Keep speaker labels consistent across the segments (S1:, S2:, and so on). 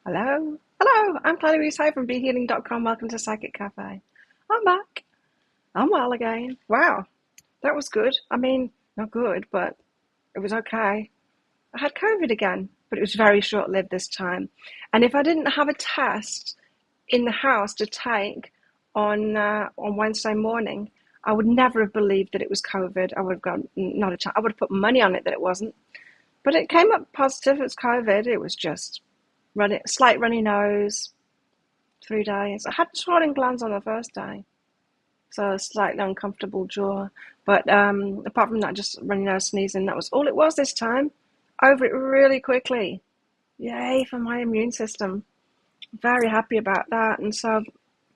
S1: Hello. Hello, I'm Clarice Hi from BeHealing.com. Welcome to Psychic Cafe. I'm back. I'm well again. Wow, that was good. I mean, not good, but it was okay. I had COVID again, but it was very short-lived this time. And if I didn't have a test in the house to take on Wednesday morning, I would never have believed that it was COVID. I would have gone, not a chance. I would have put money on it that it wasn't. But it came up positive. It's COVID. It was just slight runny nose, 3 days. I had swollen glands on the first day, so a slightly uncomfortable jaw. But apart from that, just runny nose, sneezing. That was all it was this time. Over it really quickly. Yay for my immune system. Very happy about that. And so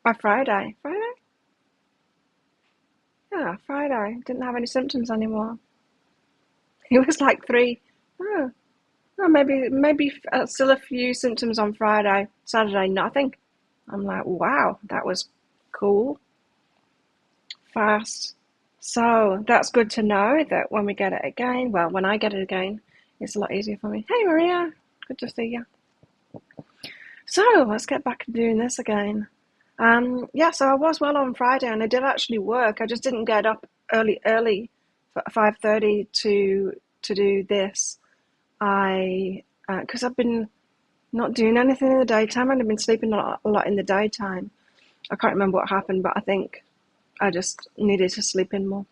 S1: by Friday, Friday, didn't have any symptoms anymore. It was like oh, maybe still a few symptoms on Friday. Saturday, nothing. I'm like, wow, that was cool. Fast. So that's good to know that when we get it again, well, when I get it again, it's a lot easier for me. Hey, Maria. Good to see you. So let's get back to doing this again. Yeah, so I was well on Friday and I did actually work. I just didn't get up early for 5:30 to do this. Because I've been not doing anything in the daytime and I've been sleeping a lot in the daytime. I can't remember what happened, but I think I just needed to sleep in more.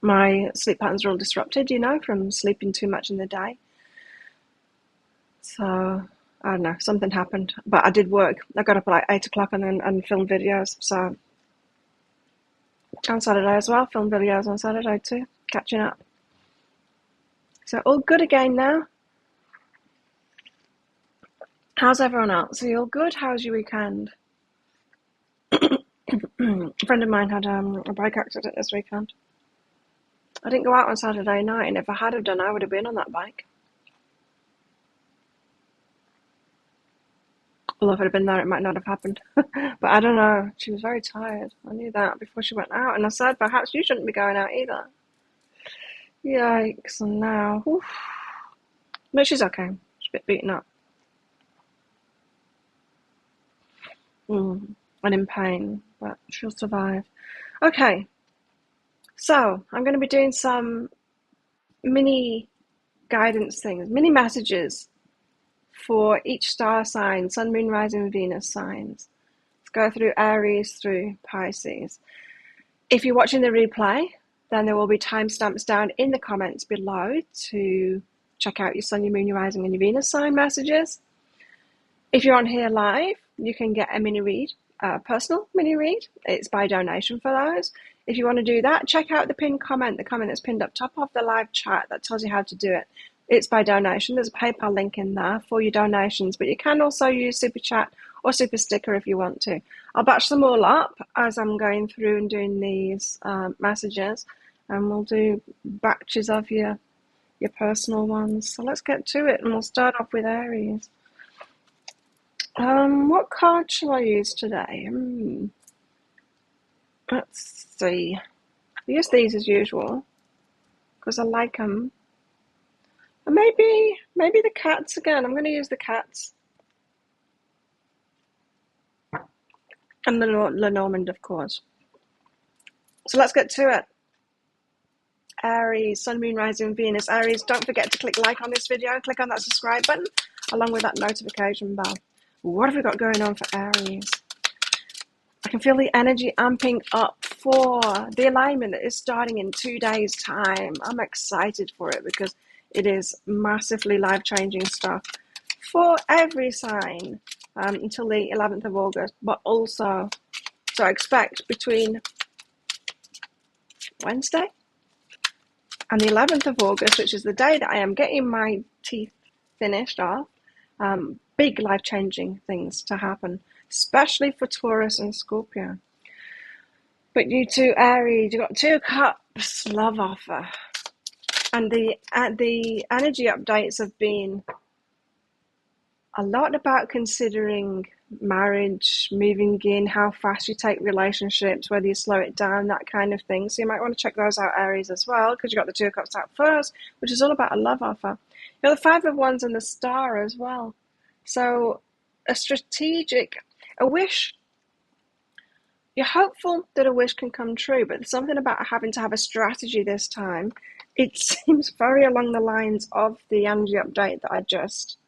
S1: My sleep patterns are all disrupted, from sleeping too much in the day. So, I don't know, something happened. But I did work. I got up at like 8 o'clock and filmed videos. So, on Saturday as well, filmed videos on Saturday too, catching up. So, all good again now. How's everyone else? Are you all good? How's your weekend? A friend of mine had a bike accident this weekend. I didn't go out on Saturday night, and if I had have done, I would have been on that bike. Well, if I'd have been there, it might not have happened. But I don't know. She was very tired. I knew that before she went out, and I said, perhaps you shouldn't be going out either. Yikes! And now, oof. But she's okay. She's a bit beaten up. And in pain, but she'll survive. Okay, so I'm going to be doing some mini guidance things, mini messages for each star sign, Sun, Moon, Rising, Venus signs. Let's go through Aries through Pisces. If you're watching the replay, then there will be timestamps down in the comments below to check out your Sun, your Moon, your Rising, and your Venus sign messages. If you're on here live, you can get a mini read, a personal mini read. It's by donation for those. If you want to do that, check out the pinned comment, the comment that's pinned up top of the live chat that tells you how to do it. It's by donation. There's a PayPal link in there for your donations, but you can also use Super Chat or Super Sticker if you want to. I'll batch them all up as I'm going through and doing these messages, and we'll do batches of your personal ones. So let's get to it, and we'll start off with Aries. What card shall I use today? Let's see. I use these as usual because I like them. And maybe the cats again. I'm going to use the cats. And the Lenormand, of course. So let's get to it. Aries, Sun, Moon, Rising, Venus. Aries, don't forget to click like on this video. Click on that subscribe button along with that notification bell. What have we got going on for Aries? I can feel the energy amping up for the alignment that is starting in 2 days' time. I'm excited for it because it is massively life-changing stuff for every sign until the 11th of August. But also, so I expect between Wednesday and the 11th of August, which is the day that I am getting my teeth finished off, big life-changing things to happen, especially for Taurus and Scorpio. But you two Aries, you've got 2 cups, love offer. And the energy updates have been a lot about considering marriage, moving in, how fast you take relationships, whether you slow it down, that kind of thing. So you might want to check those out, Aries, as well, because you've got the 2 cups out first, which is all about a love offer. You've got the 5 of Wands and the Star as well. So a wish, you're hopeful that a wish can come true, but there's something about having to have a strategy this time. It seems very along the lines of the energy update that I just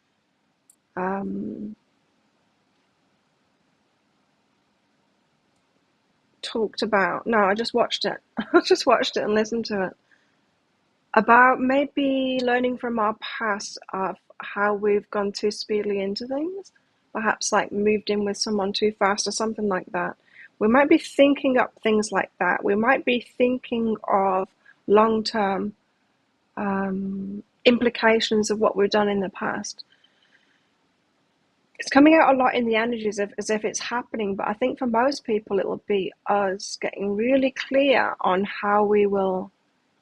S1: talked about. No, I just watched it. I just watched it and listened to it. About maybe learning from our past of how we've gone too speedily into things, perhaps like moved in with someone too fast or something like that. We might be thinking up things like that. We might be thinking of long-term implications of what we've done in the past. It's coming out a lot in the energies as if it's happening, but I think for most people it will be us getting really clear on how we will,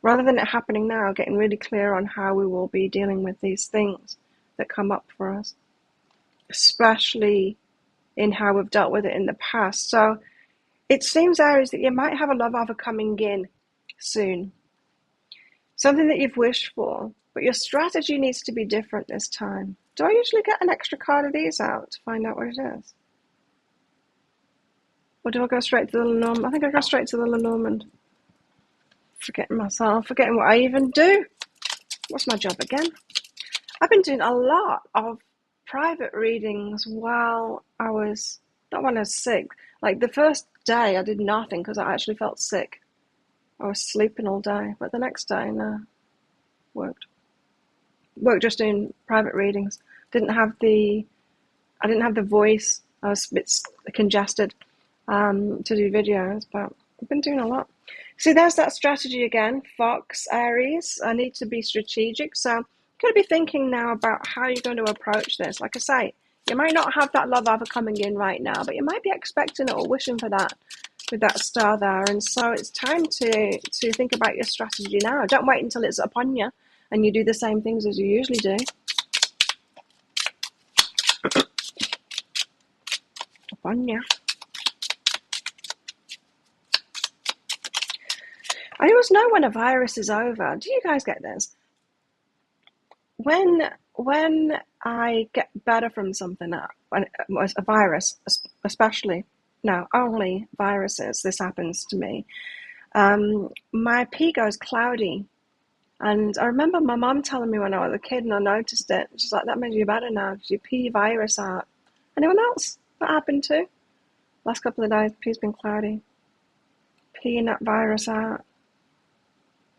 S1: rather than it happening now, getting really clear on how we will be dealing with these things that come up for us, especially in how we've dealt with it in the past. So it seems, Aries, that you might have a love offer coming in soon, something that you've wished for, but your strategy needs to be different this time. Do I usually get an extra card of these out to find out what it is? Or do I go straight to the Lenormand? I think I go straight to the Lenormand. Forgetting myself, forgetting what I even do. What's my job again? I've been doing a lot of private readings while I was, not when I was sick. Like the first day I did nothing because I actually felt sick. I was sleeping all day, but the next day, no, worked just doing private readings. I didn't have the voice. I was a bit congested to do videos, but I've been doing a lot. See, there's that strategy again, Fox, Aries. I need to be strategic. So I'm going to be thinking now about how you're going to approach this. Like I say, you might not have that love offer coming in right now, but you might be expecting it or wishing for that with that star there. And so it's time to think about your strategy now. Don't wait until it's upon you and you do the same things as you usually do. Upon you. I always know when a virus is over. Do you guys get this? When I get better from something, when a virus, especially, no, only viruses, this happens to me, my pee goes cloudy. And I remember my mum telling me when I was a kid and I noticed it, she's like, that made you better now because you pee virus out. Anyone else that happened to? Last couple of days, pee's been cloudy. Peeing that virus out.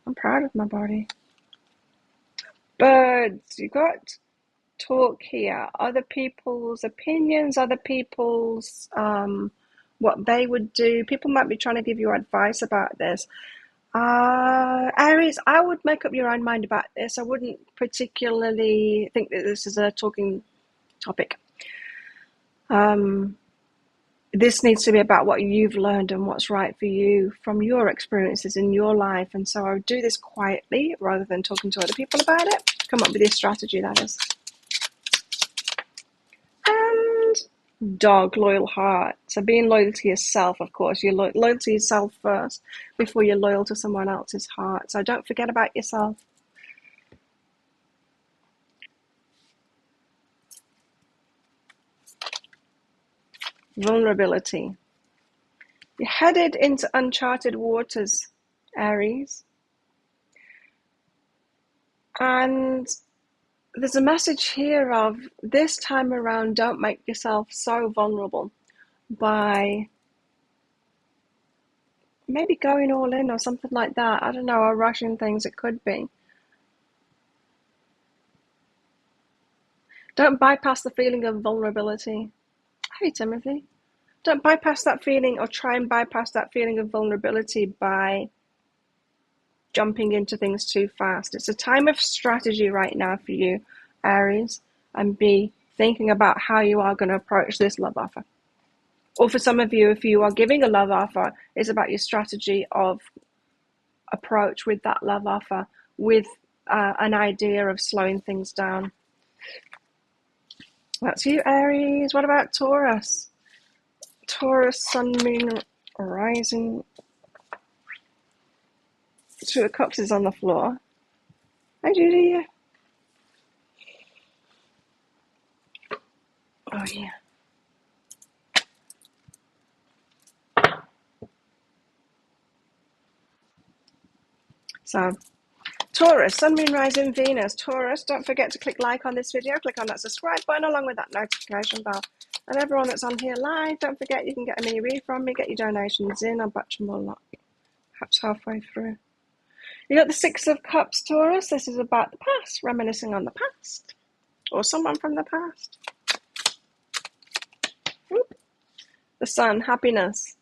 S1: I'm proud of my body. Birds, you got talk here. Other people's opinions, other people's what they would do. People might be trying to give you advice about this. Aries, I would make up your own mind about this. I wouldn't particularly think that this is a talking topic. This needs to be about what you've learned and what's right for you from your experiences in your life. And so I would do this quietly rather than talking to other people about it. Come up with your strategy, that is. And dog, loyal heart. So being loyal to yourself, of course. You're loyal to yourself first before you're loyal to someone else's heart. So don't forget about yourself. Vulnerability. You're headed into uncharted waters, Aries. And there's a message here of this time around, don't make yourself so vulnerable by maybe going all in or something like that. I don't know, or rushing things, it could be. Don't bypass the feeling of vulnerability. Hey, Timothy. Don't bypass that feeling or try and bypass that feeling of vulnerability by jumping into things too fast. It's a time of strategy right now for you, Aries, and be thinking about how you are going to approach this love offer. Or for some of you, if you are giving a love offer, it's about your strategy of approach with that love offer with an idea of slowing things down. That's you, Aries. What about Taurus? Taurus, Sun, Moon, Rising. Two of Cups is on the floor. Hi, Judy. Oh, yeah. So, Taurus, Sun, Moon, Rising, Venus. Taurus, don't forget to click like on this video. Click on that subscribe button along with that notification bell. And everyone that's on here live, don't forget you can get a mini read from me. Get your donations in. I'll batch them all up. Perhaps halfway through. You got the Six of Cups, Taurus. This is about the past, reminiscing on the past. Or someone from the past. Whoop. The Sun, happiness.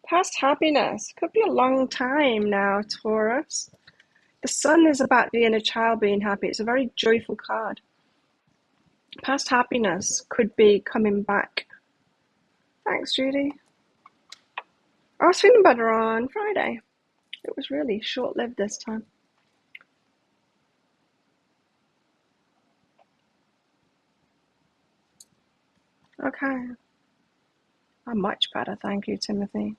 S1: Past happiness. Could be a long time now, Taurus. The Sun is about the inner child being happy. It's a very joyful card. Past happiness could be coming back. Thanks, Judy. I was feeling better on Friday. It was really short-lived this time. Okay. I'm much better, thank you, Timothy.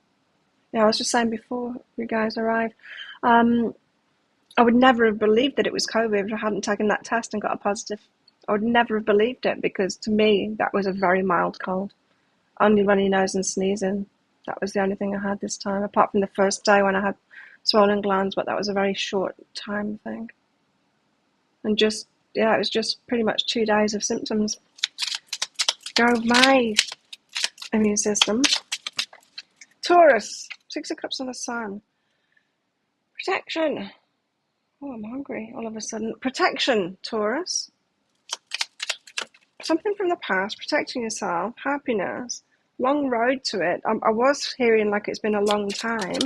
S1: Yeah, I was just saying before you guys arrived, I would never have believed that it was COVID if I hadn't taken that test and got a positive. I would never have believed it because to me, that was a very mild cold. Only runny nose and sneezing. That was the only thing I had this time, apart from the first day when I had swollen glands, but that was a very short time thing. And just, yeah, it was just pretty much 2 days of symptoms. Drove my immune system. Taurus, Six of Cups on the Sun. Protection. Oh, I'm hungry all of a sudden. Protection, Taurus. Something from the past, protecting yourself, happiness, long road to it. I was hearing like it's been a long time.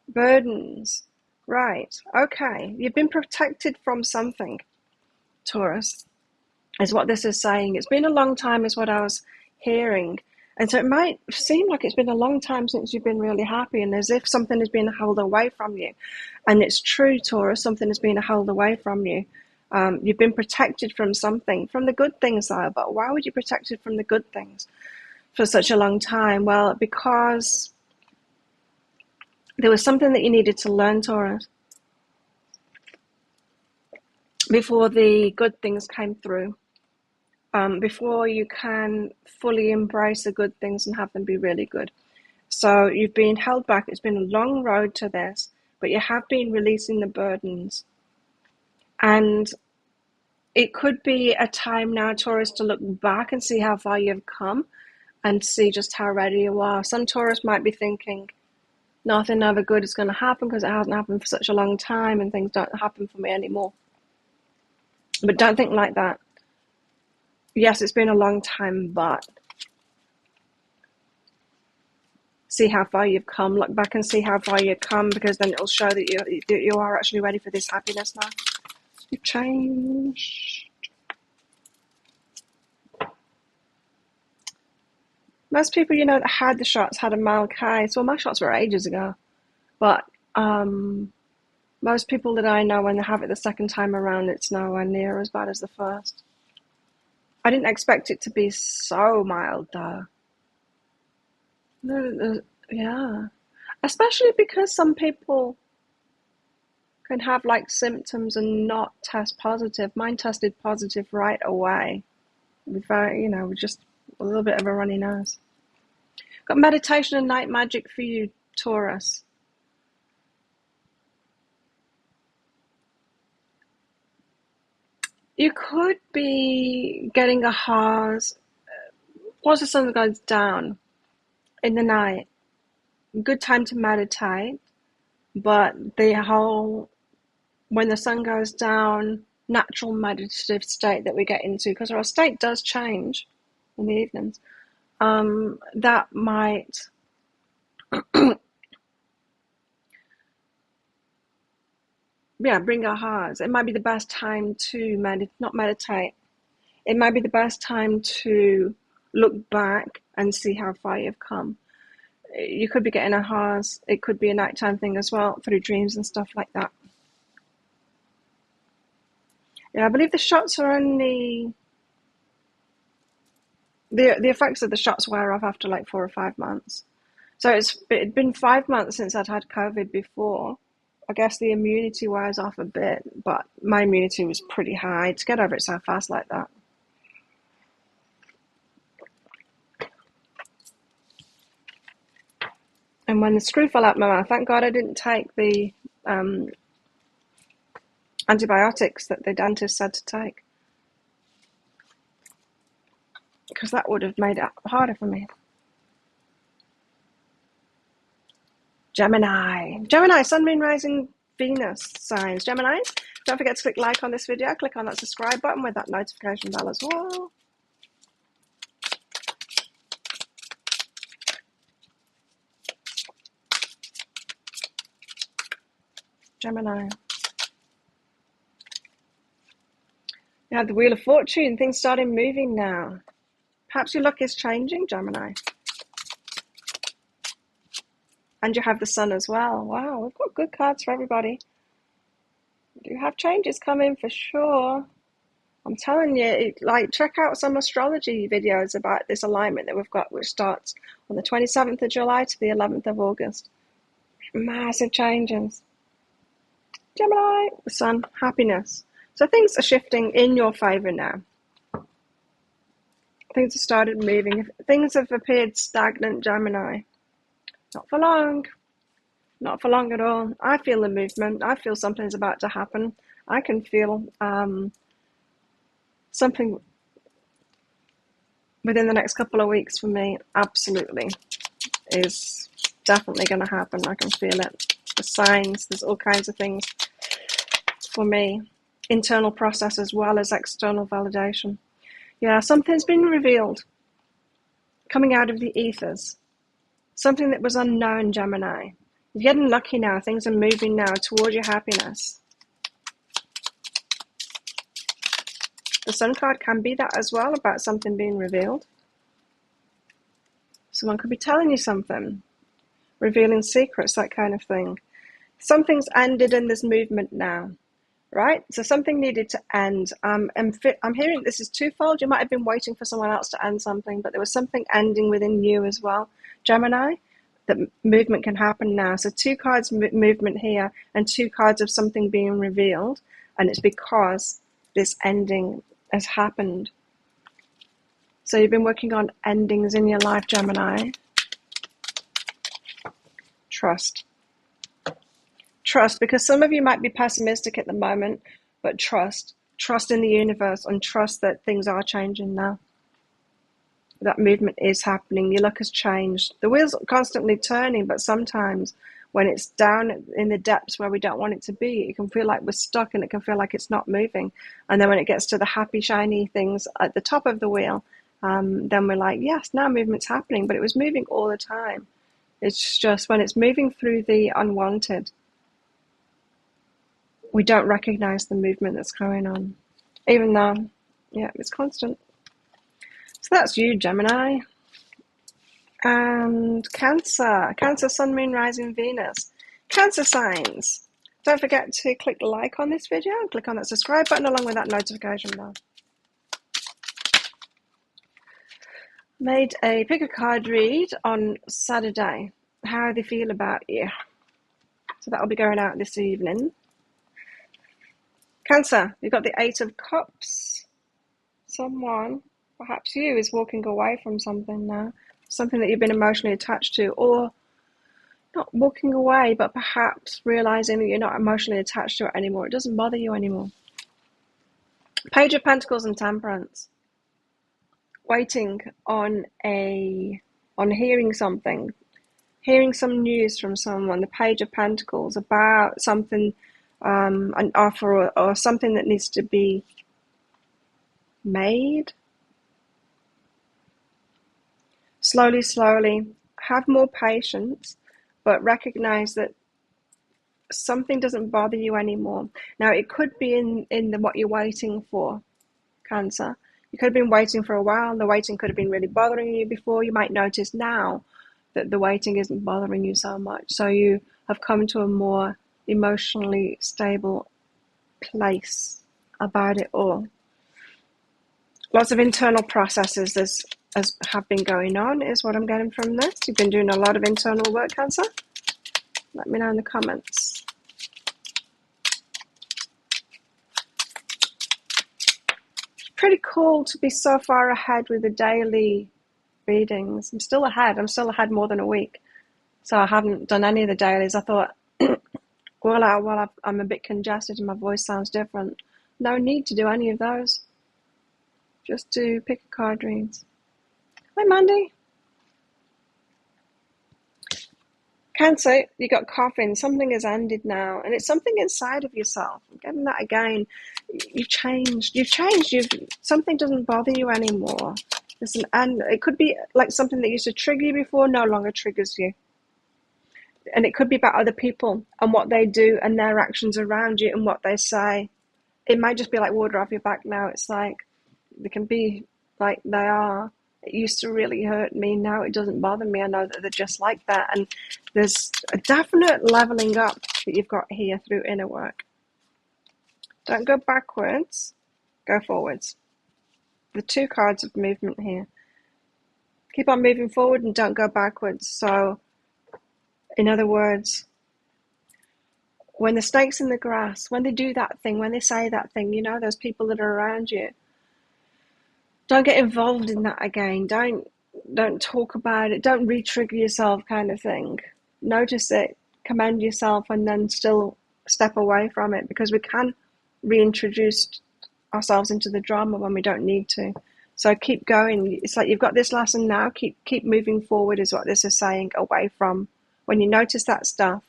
S1: Burdens. Right, okay. You've been protected from something, Taurus, is what this is saying. It's been a long time is what I was hearing. And so it might seem like it's been a long time since you've been really happy and as if something has been held away from you. And it's true, Taurus, something has been held away from you. You've been protected from something, from the good things though, but why would you be protected from the good things for such a long time? Well, because there was something that you needed to learn, Taurus, before the good things came through. Before you can fully embrace the good things and have them be really good. So you've been held back. It's been a long road to this, but you have been releasing the burdens. And it could be a time now, Taurus, to look back and see how far you've come and see just how ready you are. Some Taurus might be thinking, nothing ever good is going to happen because it hasn't happened for such a long time and things don't happen for me anymore. But don't think like that. Yes, it's been a long time, but see how far you've come. Look back and see how far you've come, because then it'll show that you are actually ready for this happiness now. You've changed. Most people, that had the shots had a mild case. Well, my shots were ages ago. But most people that I know, when they have it the second time around, it's nowhere near as bad as the first. I didn't expect it to be so mild, though. Yeah. Especially because some people can have like symptoms and not test positive. Mine tested positive right away. With just a little bit of a runny nose. Got meditation and night magic for you, Taurus. You could be getting a Haas once the sun goes down in the night. Good time to meditate, but when the sun goes down, natural meditative state that we get into, because our state does change in the evenings, that might bring our hearts. It might be the best time to not meditate. It might be the best time to look back and see how far you've come. You could be getting a Haas. It could be a nighttime thing as well, through dreams and stuff like that. Yeah, I believe the shots are only... The effects of the shots wear off after like 4 or 5 months. So it'd been 5 months since I'd had COVID before. I guess the immunity wears off a bit, but my immunity was pretty high to get over it so fast like that. And when the screw fell out my mouth, thank God I didn't take the antibiotics that the dentist said to take, because that would have made it harder for me. Gemini, Sun, Moon, Rising, Venus signs. Gemini, don't forget to click like on this video. Click on that subscribe button with that notification bell as well. Gemini. You have the Wheel of Fortune. Things starting moving now. Perhaps your luck is changing, Gemini. And you have the Sun as well. Wow, we've got good cards for everybody. You have changes coming for sure. I'm telling you, like, check out some astrology videos about this alignment that we've got, which starts on the 27th of July to the 11th of August. Massive changes. Gemini, the Sun, happiness. So things are shifting in your favor now. Things have started moving. Things have appeared stagnant, Gemini. Not for long. Not for long at all. I feel the movement. I feel something's about to happen. I can feel something within the next couple of weeks for me. Absolutely. Is definitely going to happen. I can feel it. The signs. There's all kinds of things for me. Internal process as well as external validation. Yeah, something's been revealed. Coming out of the ethers. Something that was unknown, Gemini. You're getting lucky now. Things are moving now towards your happiness. The Sun card can be that as well, about something being revealed. Someone could be telling you something. Revealing secrets, that kind of thing. Something's ended in this movement now. Right? So something needed to end. I'm hearing this is twofold. You might have been waiting for someone else to end something, but there was something ending within you as well, Gemini. That movement can happen now. So two cards movement here and two cards of something being revealed. And it's because this ending has happened. So you've been working on endings in your life, Gemini. Trust. Trust, because some of you might be pessimistic at the moment, but trust. Trust in the universe and trust that things are changing now. That movement is happening. Your luck has changed. The wheel's constantly turning, but sometimes when it's down in the depths where we don't want it to be, it can feel like we're stuck and it can feel like it's not moving. And then when it gets to the happy, shiny things at the top of the wheel, then we're like, yes, now movement's happening, but it was moving all the time. It's just when it's moving through the unwanted, we don't recognize the movement that's going on, even though, yeah, it's constant. So that's you, Gemini. And Cancer. Cancer, Sun, Moon, Rising, Venus. Cancer signs. Don't forget to click like on this video and click on that subscribe button along with that notification bell. Made a pick a card read on Saturday. How they feel about you. So that'll be going out this evening. Cancer, you've got the Eight of Cups. Someone, perhaps you, is walking away from something now. Something that you've been emotionally attached to, or not walking away, but perhaps realizing that you're not emotionally attached to it anymore. It doesn't bother you anymore. Page of Pentacles and Temperance. Waiting on hearing something. Hearing some news from someone. The Page of Pentacles about something, an offer or something that needs to be made. Slowly, slowly, have more patience, but recognize that something doesn't bother you anymore. Now, it could be in what you're waiting for, Cancer. You could have been waiting for a while, and the waiting could have been really bothering you before. You might notice now that the waiting isn't bothering you so much. So you have come to a more emotionally stable place about it all. Lots of internal processes have been going on, is what I'm getting from this. You've been doing a lot of internal work, Cancer. Let me know in the comments. Pretty cool to be so far ahead with the daily readings. I'm still ahead more than a week. So I haven't done any of the dailies. I thought, I'm a bit congested and my voice sounds different. No need to do any of those. Just to pick a card reads. Hi, Mandy. Cancer, you got coughing. Something has ended now, and it's something inside of yourself. I'm getting that again. You've changed. Something doesn't bother you anymore. And it could be like something that used to trigger you before no longer triggers you. And it could be about other people and what they do and their actions around you and what they say. It might just be like water off your back now. It's like they can be like they are. It used to really hurt me. Now it doesn't bother me. I know that they're just like that. And there's a definite leveling up that you've got here through inner work. Don't go backwards. Go forwards. The 2 cards of movement here. Keep on moving forward and don't go backwards. So, in other words, when the snake's in the grass, when they do that thing, when they say that thing, you know, those people that are around you, don't get involved in that again. Don't talk about it. Don't re-trigger yourself, kind of thing. Notice it, commend yourself, and then still step away from it, because we can reintroduce ourselves into the drama when we don't need to. So keep going. It's like you've got this lesson now. Keep moving forward is what this is saying. Away from when you notice that stuff,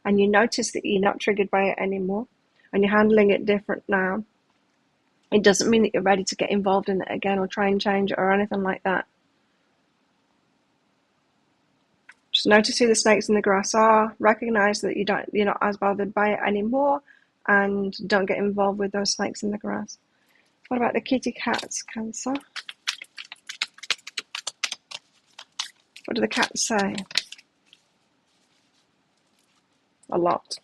S1: and you notice that you're not triggered by it anymore, and you're handling it different now. It doesn't mean that you're ready to get involved in it again or try and change it or anything like that. Just notice who the snakes in the grass are. Recognize that you're not as bothered by it anymore, and don't get involved with those snakes in the grass. What about the kitty cats, Cancer? What do the cats say? A lot.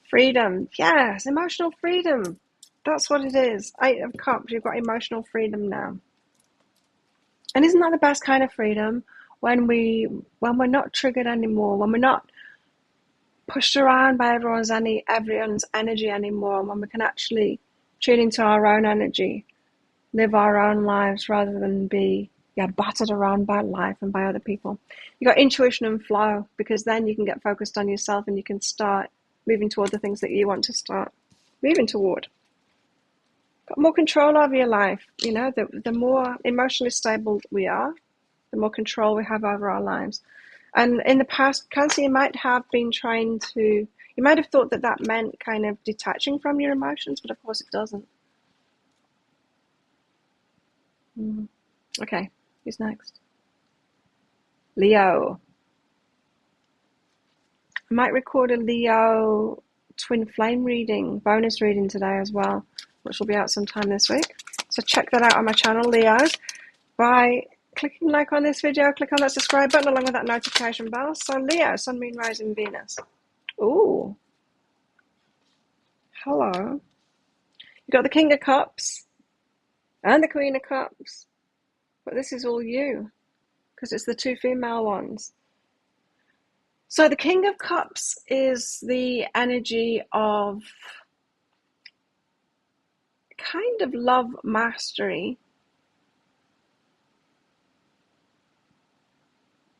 S1: Freedom. Yes, emotional freedom. That's what it is. 8 of Cups, you've got emotional freedom now. And isn't that the best kind of freedom? When we're not triggered anymore, when we're not pushed around by everyone's energy anymore, and when we can actually tune into our own energy, live our own lives rather than be battered around by life and by other people. You got intuition and flow, because then you can get focused on yourself and you can start moving toward the things that you want to start moving toward. Got more control over your life. You know, the more emotionally stable we are, the more control we have over our lives. And in the past, Cancer, you might have thought that meant kind of detaching from your emotions, but of course it doesn't. Okay, who's next? Leo. I might record a Leo twin flame reading, bonus reading today as well, which will be out sometime this week. So check that out on my channel, Leos, by clicking like on this video, click on that subscribe button along with that notification bell. So Leo, Sun, Moon, Rising, Venus. Ooh. Hello. You got the King of Cups and the Queen of Cups. But this is all you, because it's the 2 female ones. So the King of Cups is the energy of kind of love mastery.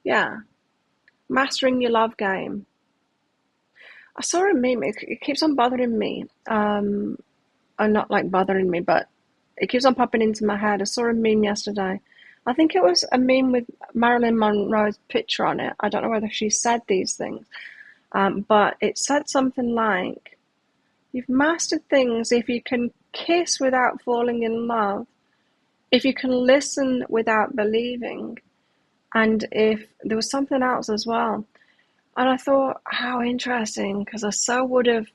S1: Yeah. Mastering your love game. I saw a meme, it keeps on bothering me. Or not like bothering me, but it keeps on popping into my head. I saw a meme yesterday. I think it was a meme with Marilyn Monroe's picture on it. I don't know whether she said these things. But it said something like, you've mastered things if you can kiss without falling in love, if you can listen without believing, and if there was something else as well. And I thought, how interesting, because I so would have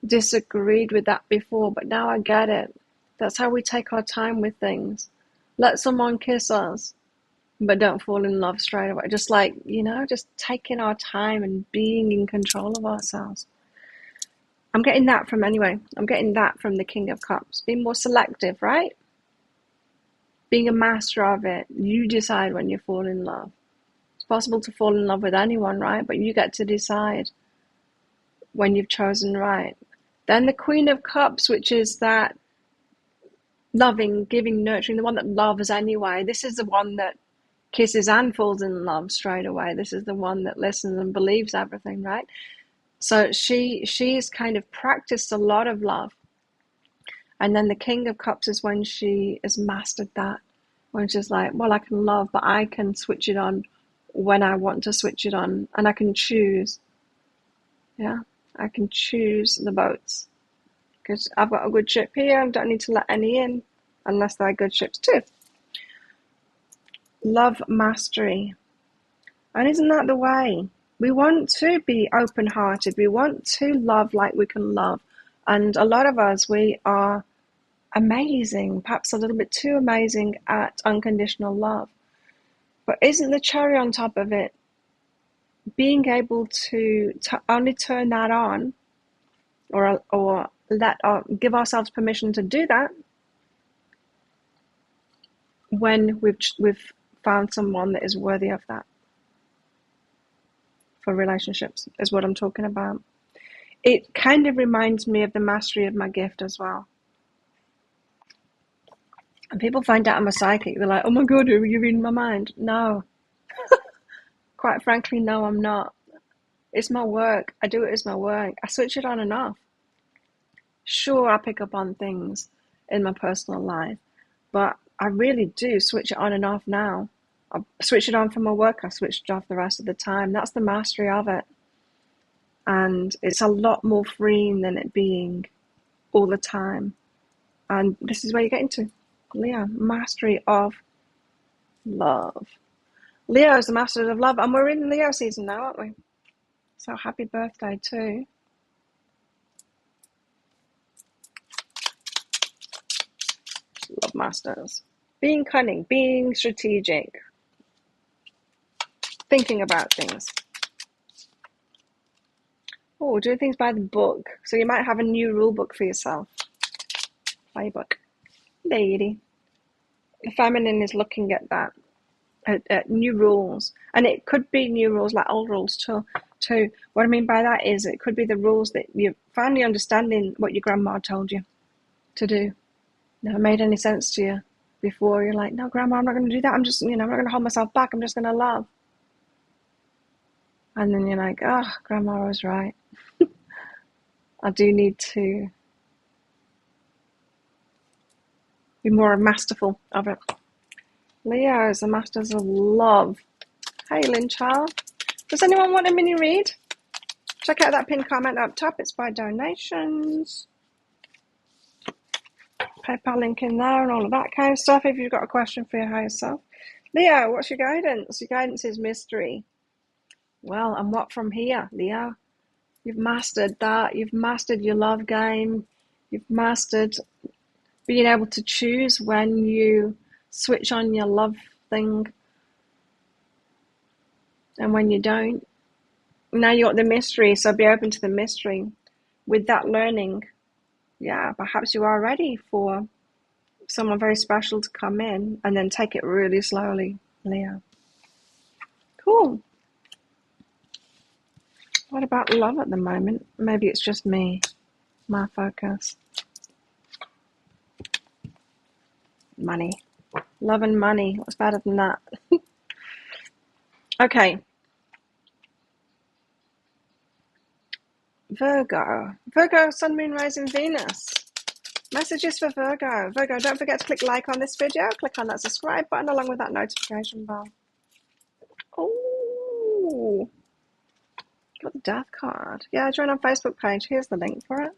S1: disagreed with that before, but now I get it. That's how we take our time with things. Let someone kiss us, but don't fall in love straight away. Just like, just taking our time and being in control of ourselves. I'm getting that from the King of Cups. Being more selective, right? Being a master of it. You decide when you fall in love. It's possible to fall in love with anyone, right? But you get to decide when you've chosen right. Then the Queen of Cups, which is that loving, giving, nurturing, the one that loves anyway. This is the one that kisses and falls in love straight away. This is the one that listens and believes everything, right? So she's kind of practiced a lot of love. And then the King of Cups is when she has mastered that. When she's like, well, I can love, but I can switch it on when I want to switch it on. And I can choose. Yeah, I can choose the boats. Because I've got a good ship here. I don't need to let any in. Unless they're good ships too. Love mastery. And isn't that the way? We want to be open-hearted. We want to love like we can love. And a lot of us, we are amazing, perhaps a little bit too amazing at unconditional love. But isn't the cherry on top of it being able to only turn that on or give ourselves permission to do that when we've found someone that is worthy of that? For relationships is what I'm talking about. It kind of reminds me of the mastery of my gift as well. And people find out I'm a psychic. They're like, oh my God, are you reading my mind? No. Quite frankly, no, I'm not. It's my work. I do it as my work. I switch it on and off. Sure, I pick up on things in my personal life, but I really do switch it on and off now. I switch it on for my work. I switch it off the rest of the time. That's the mastery of it. And it's a lot more freeing than it being all the time. And this is where you get into Leo, mastery of love. Leo is the master of love, and we're in Leo season now, aren't we? So happy birthday too. Love masters. Being cunning, being strategic, thinking about things. Oh, doing things by the book. So you might have a new rule book for yourself. Playbook. Lady. The feminine is looking at that, at new rules. And it could be new rules like old rules too. What I mean by that is it could be the rules that you're finally understanding what your grandma told you to do. Never made any sense to you before. You're like, no, Grandma, I'm not going to do that. I'm just, I'm not going to hold myself back. I'm just going to love. And then you're like, oh, Grandma was right. I do need to be more masterful of it. Leo is the masters of love. Hey, Lynn Child. Does anyone want a mini read? Check out that pinned comment up top. It's by donations. PayPal link in there and all of that kind of stuff if you've got a question for your higher self. Leo, what's your guidance? Your guidance is mystery. Well, and what from here, Leo? You've mastered that. You've mastered your love game. You've mastered being able to choose when you switch on your love thing and when you don't. Now you're at the mystery, so be open to the mystery. With that learning, yeah, perhaps you are ready for someone very special to come in, and then take it really slowly, Leo. Cool. What about love at the moment? Maybe it's just me, my focus. Money. Love and money. What's better than that? Okay. Virgo. Virgo, Sun, Moon, Rising, Venus. Messages for Virgo. Virgo, don't forget to click like on this video. Click on that subscribe button along with that notification bell. Oh, got the Death card. Yeah, join our Facebook page. Here's the link for it.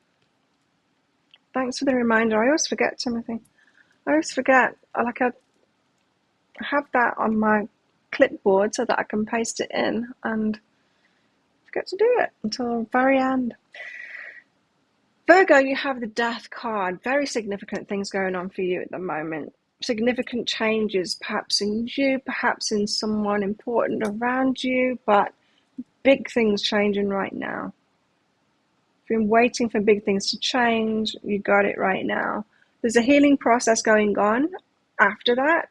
S1: Thanks for the reminder. I always forget, Timothy. I always forget. I have that on my clipboard so that I can paste it in and forget to do it until the very end. Virgo, you have the Death card. Very significant things going on for you at the moment. Significant changes, perhaps in you, perhaps in someone important around you, but big things changing right now. If you've been waiting for big things to change, you got it right now. There's a healing process going on after that,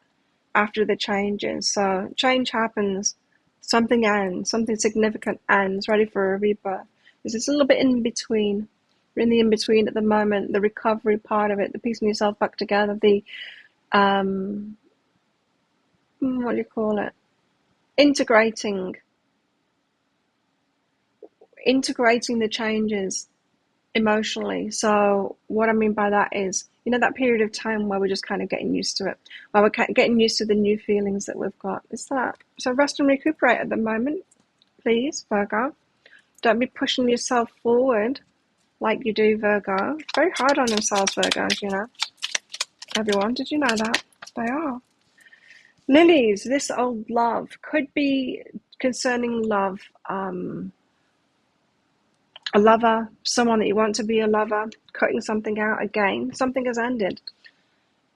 S1: after the changes. So change happens, something ends, something significant ends, ready for a rebirth. There's this little bit in between. We're in the in-between at the moment, the recovery part of it, the piecing yourself back together, the what do you call it? Integrating the changes emotionally. So what I mean by that is, you know, that period of time where we're just kind of getting used to it, where we're getting used to the new feelings that we've got. Is that so? Rest and recuperate at the moment, please, Virgo. Don't be pushing yourself forward like you do, Virgo. Very hard on themselves, Virgos, you know. Everyone, did you know that? They are. Lilies, this old love could be concerning love. A lover, someone that you want to be a lover, cutting something out again. Something has ended.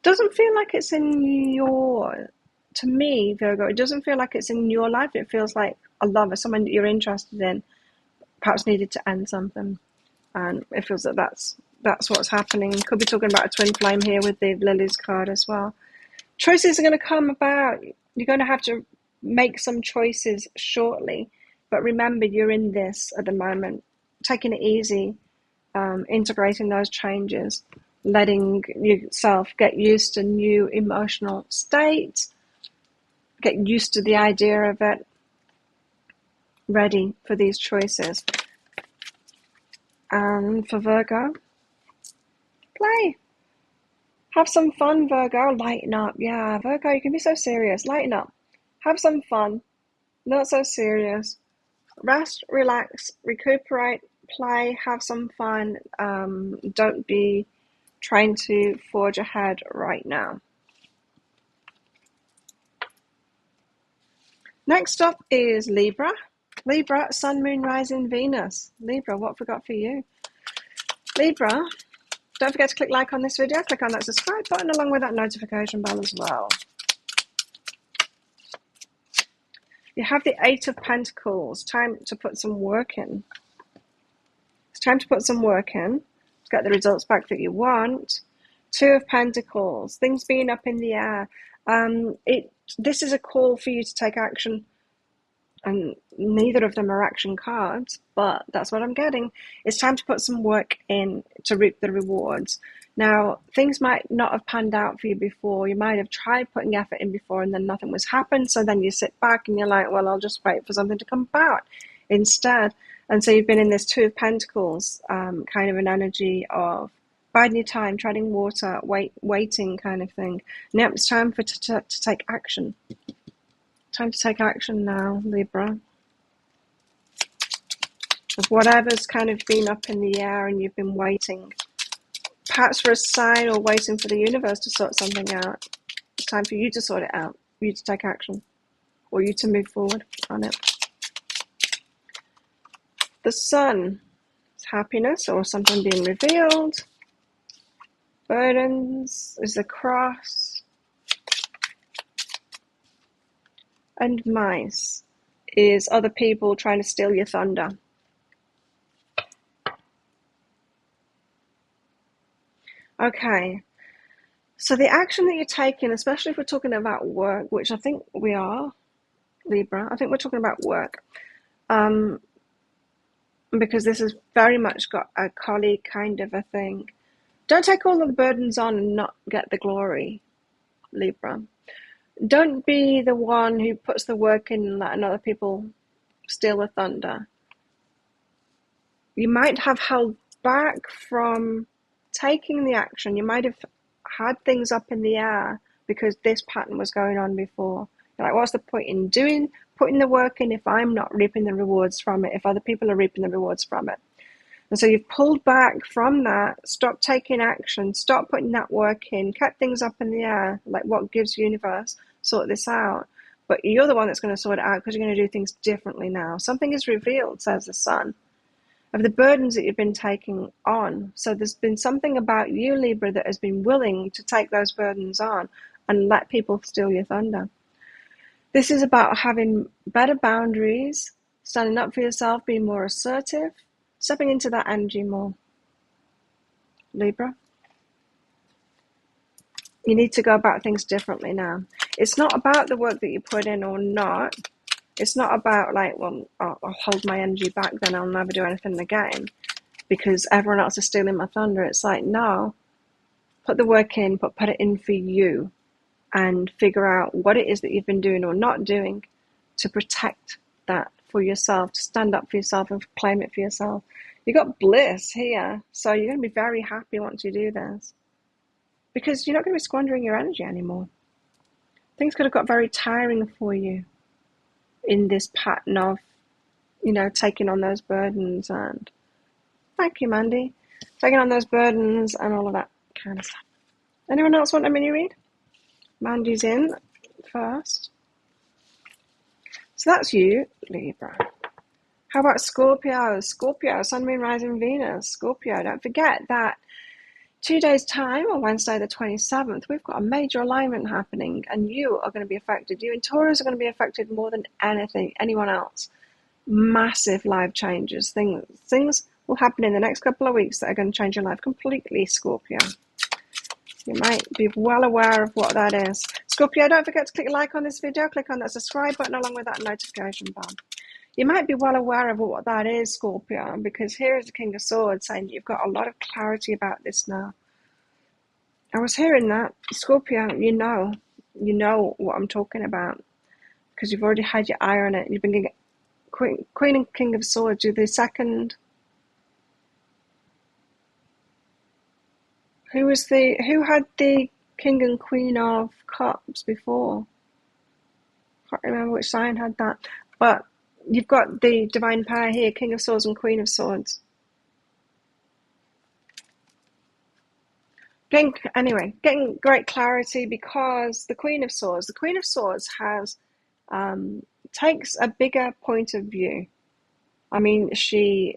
S1: Doesn't feel like it's in your, to me, Virgo, it doesn't feel like it's in your life. It feels like a lover, someone that you're interested in, perhaps needed to end something. And it feels that that's what's happening. Could be talking about a twin flame here with the Lilies card as well. Choices are going to come about. You're going to have to make some choices shortly. But remember, you're in this at the moment. Taking it easy, integrating those changes, letting yourself get used to new emotional states, get used to the idea of it, ready for these choices. And for Virgo, play. Have some fun, Virgo. Lighten up. Yeah, Virgo, you can be so serious. Lighten up. Have some fun. Not so serious. Rest, relax, recuperate, play, have some fun. Don't be trying to forge ahead right now. Next up is Libra. Libra, Sun, Moon, Rising, Venus. Libra, what have we got for you? Libra, don't forget to click like on this video. Click on that subscribe button along with that notification bell as well. You have the Eight of Pentacles. Time to put some work in. It's time to put some work in to get the results back that you want. Two of Pentacles. Things being up in the air. This is a call for you to take action. And neither of them are action cards, but that's what I'm getting. It's time to put some work in to reap the rewards. Now, things might not have panned out for you before. You might have tried putting effort in before and then nothing was happened. So then you sit back and you're like, well, I'll just wait for something to come about instead. And so you've been in this Two of Pentacles, kind of an energy of biding your time, treading water, waiting kind of thing. Now it's time to take action. Time to take action now, Libra. Of whatever's kind of been up in the air and you've been waiting, perhaps for a sign or waiting for the universe to sort something out. It's time for you to sort it out, for you to take action, or you to move forward on it. The Sun is happiness or something being revealed. Burdens is the Cross. And Mice is other people trying to steal your thunder. Okay, so the action that you're taking, especially if we're talking about work, which I think we are, Libra, I think we're talking about work, because this has very much got a colleague kind of a thing. Don't take all of the burdens on and not get the glory, Libra. Don't be the one who puts the work in and letting other people steal the thunder. You might have held back from taking the action. You might have had things up in the air because this pattern was going on before. You're like, what's the point in putting the work in if I'm not reaping the rewards from it, if other people are reaping the rewards from it? And so you've pulled back from that, stopped taking action, stopped putting that work in, kept things up in the air, like what gives universe, sort this out. But you're the one that's going to sort it out because you're going to do things differently now. Something is revealed, says the Sun, of the burdens that you've been taking on. So there's been something about you, Libra, that has been willing to take those burdens on and let people steal your thunder. This is about having better boundaries, standing up for yourself, being more assertive, stepping into that energy more, Libra. You need to go about things differently now. It's not about the work that you put in or not. It's not about like, well, I'll hold my energy back, then I'll never do anything again because everyone else is stealing my thunder. It's like, no, put the work in, but put it in for you. and figure out what it is that you've been doing or not doing to protect that for yourself, to stand up for yourself and claim it for yourself. You got bliss here, so you're going to be very happy once you do this, because you're not going to be squandering your energy anymore. Things could have got very tiring for you in this pattern of, you know, taking on those burdens and, thank you, Mandy, taking on those burdens and all of that kind of stuff. Anyone else want a mini read? Mandy's in first. So that's you, Libra. How about Scorpio? Scorpio, Sun, Moon, Rising, Venus. Scorpio, don't forget that 2 days' time, on Wednesday the 27th, we've got a major alignment happening, and you are going to be affected. You and Taurus are going to be affected more than anyone else. Massive life changes. Things will happen in the next couple of weeks that are going to change your life completely, Scorpio. You might be well aware of what that is. Scorpio, don't forget to click like on this video. Click on that subscribe button along with that notification bell. You might be well aware of what that is, Scorpio, because here is the King of Swords saying you've got a lot of clarity about this now. I was hearing that. Scorpio, you know what I'm talking about, because you've already had your eye on it. You've been getting Queen and King of Swords. You're the second. Who had the King and Queen of Cups before? Can't remember which sign had that. But you've got the divine pair here, King of Swords and Queen of Swords. Getting great clarity, because the Queen of Swords has takes a bigger point of view. I mean, she's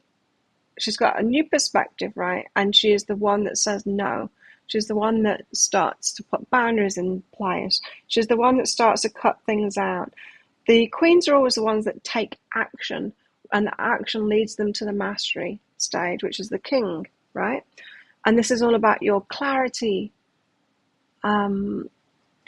S1: got a new perspective, right? And she is the one that says no. She's the one that starts to put boundaries in place. She's the one that starts to cut things out. The queens are always the ones that take action, and the action leads them to the mastery stage, which is the king, right? And this is all about your clarity,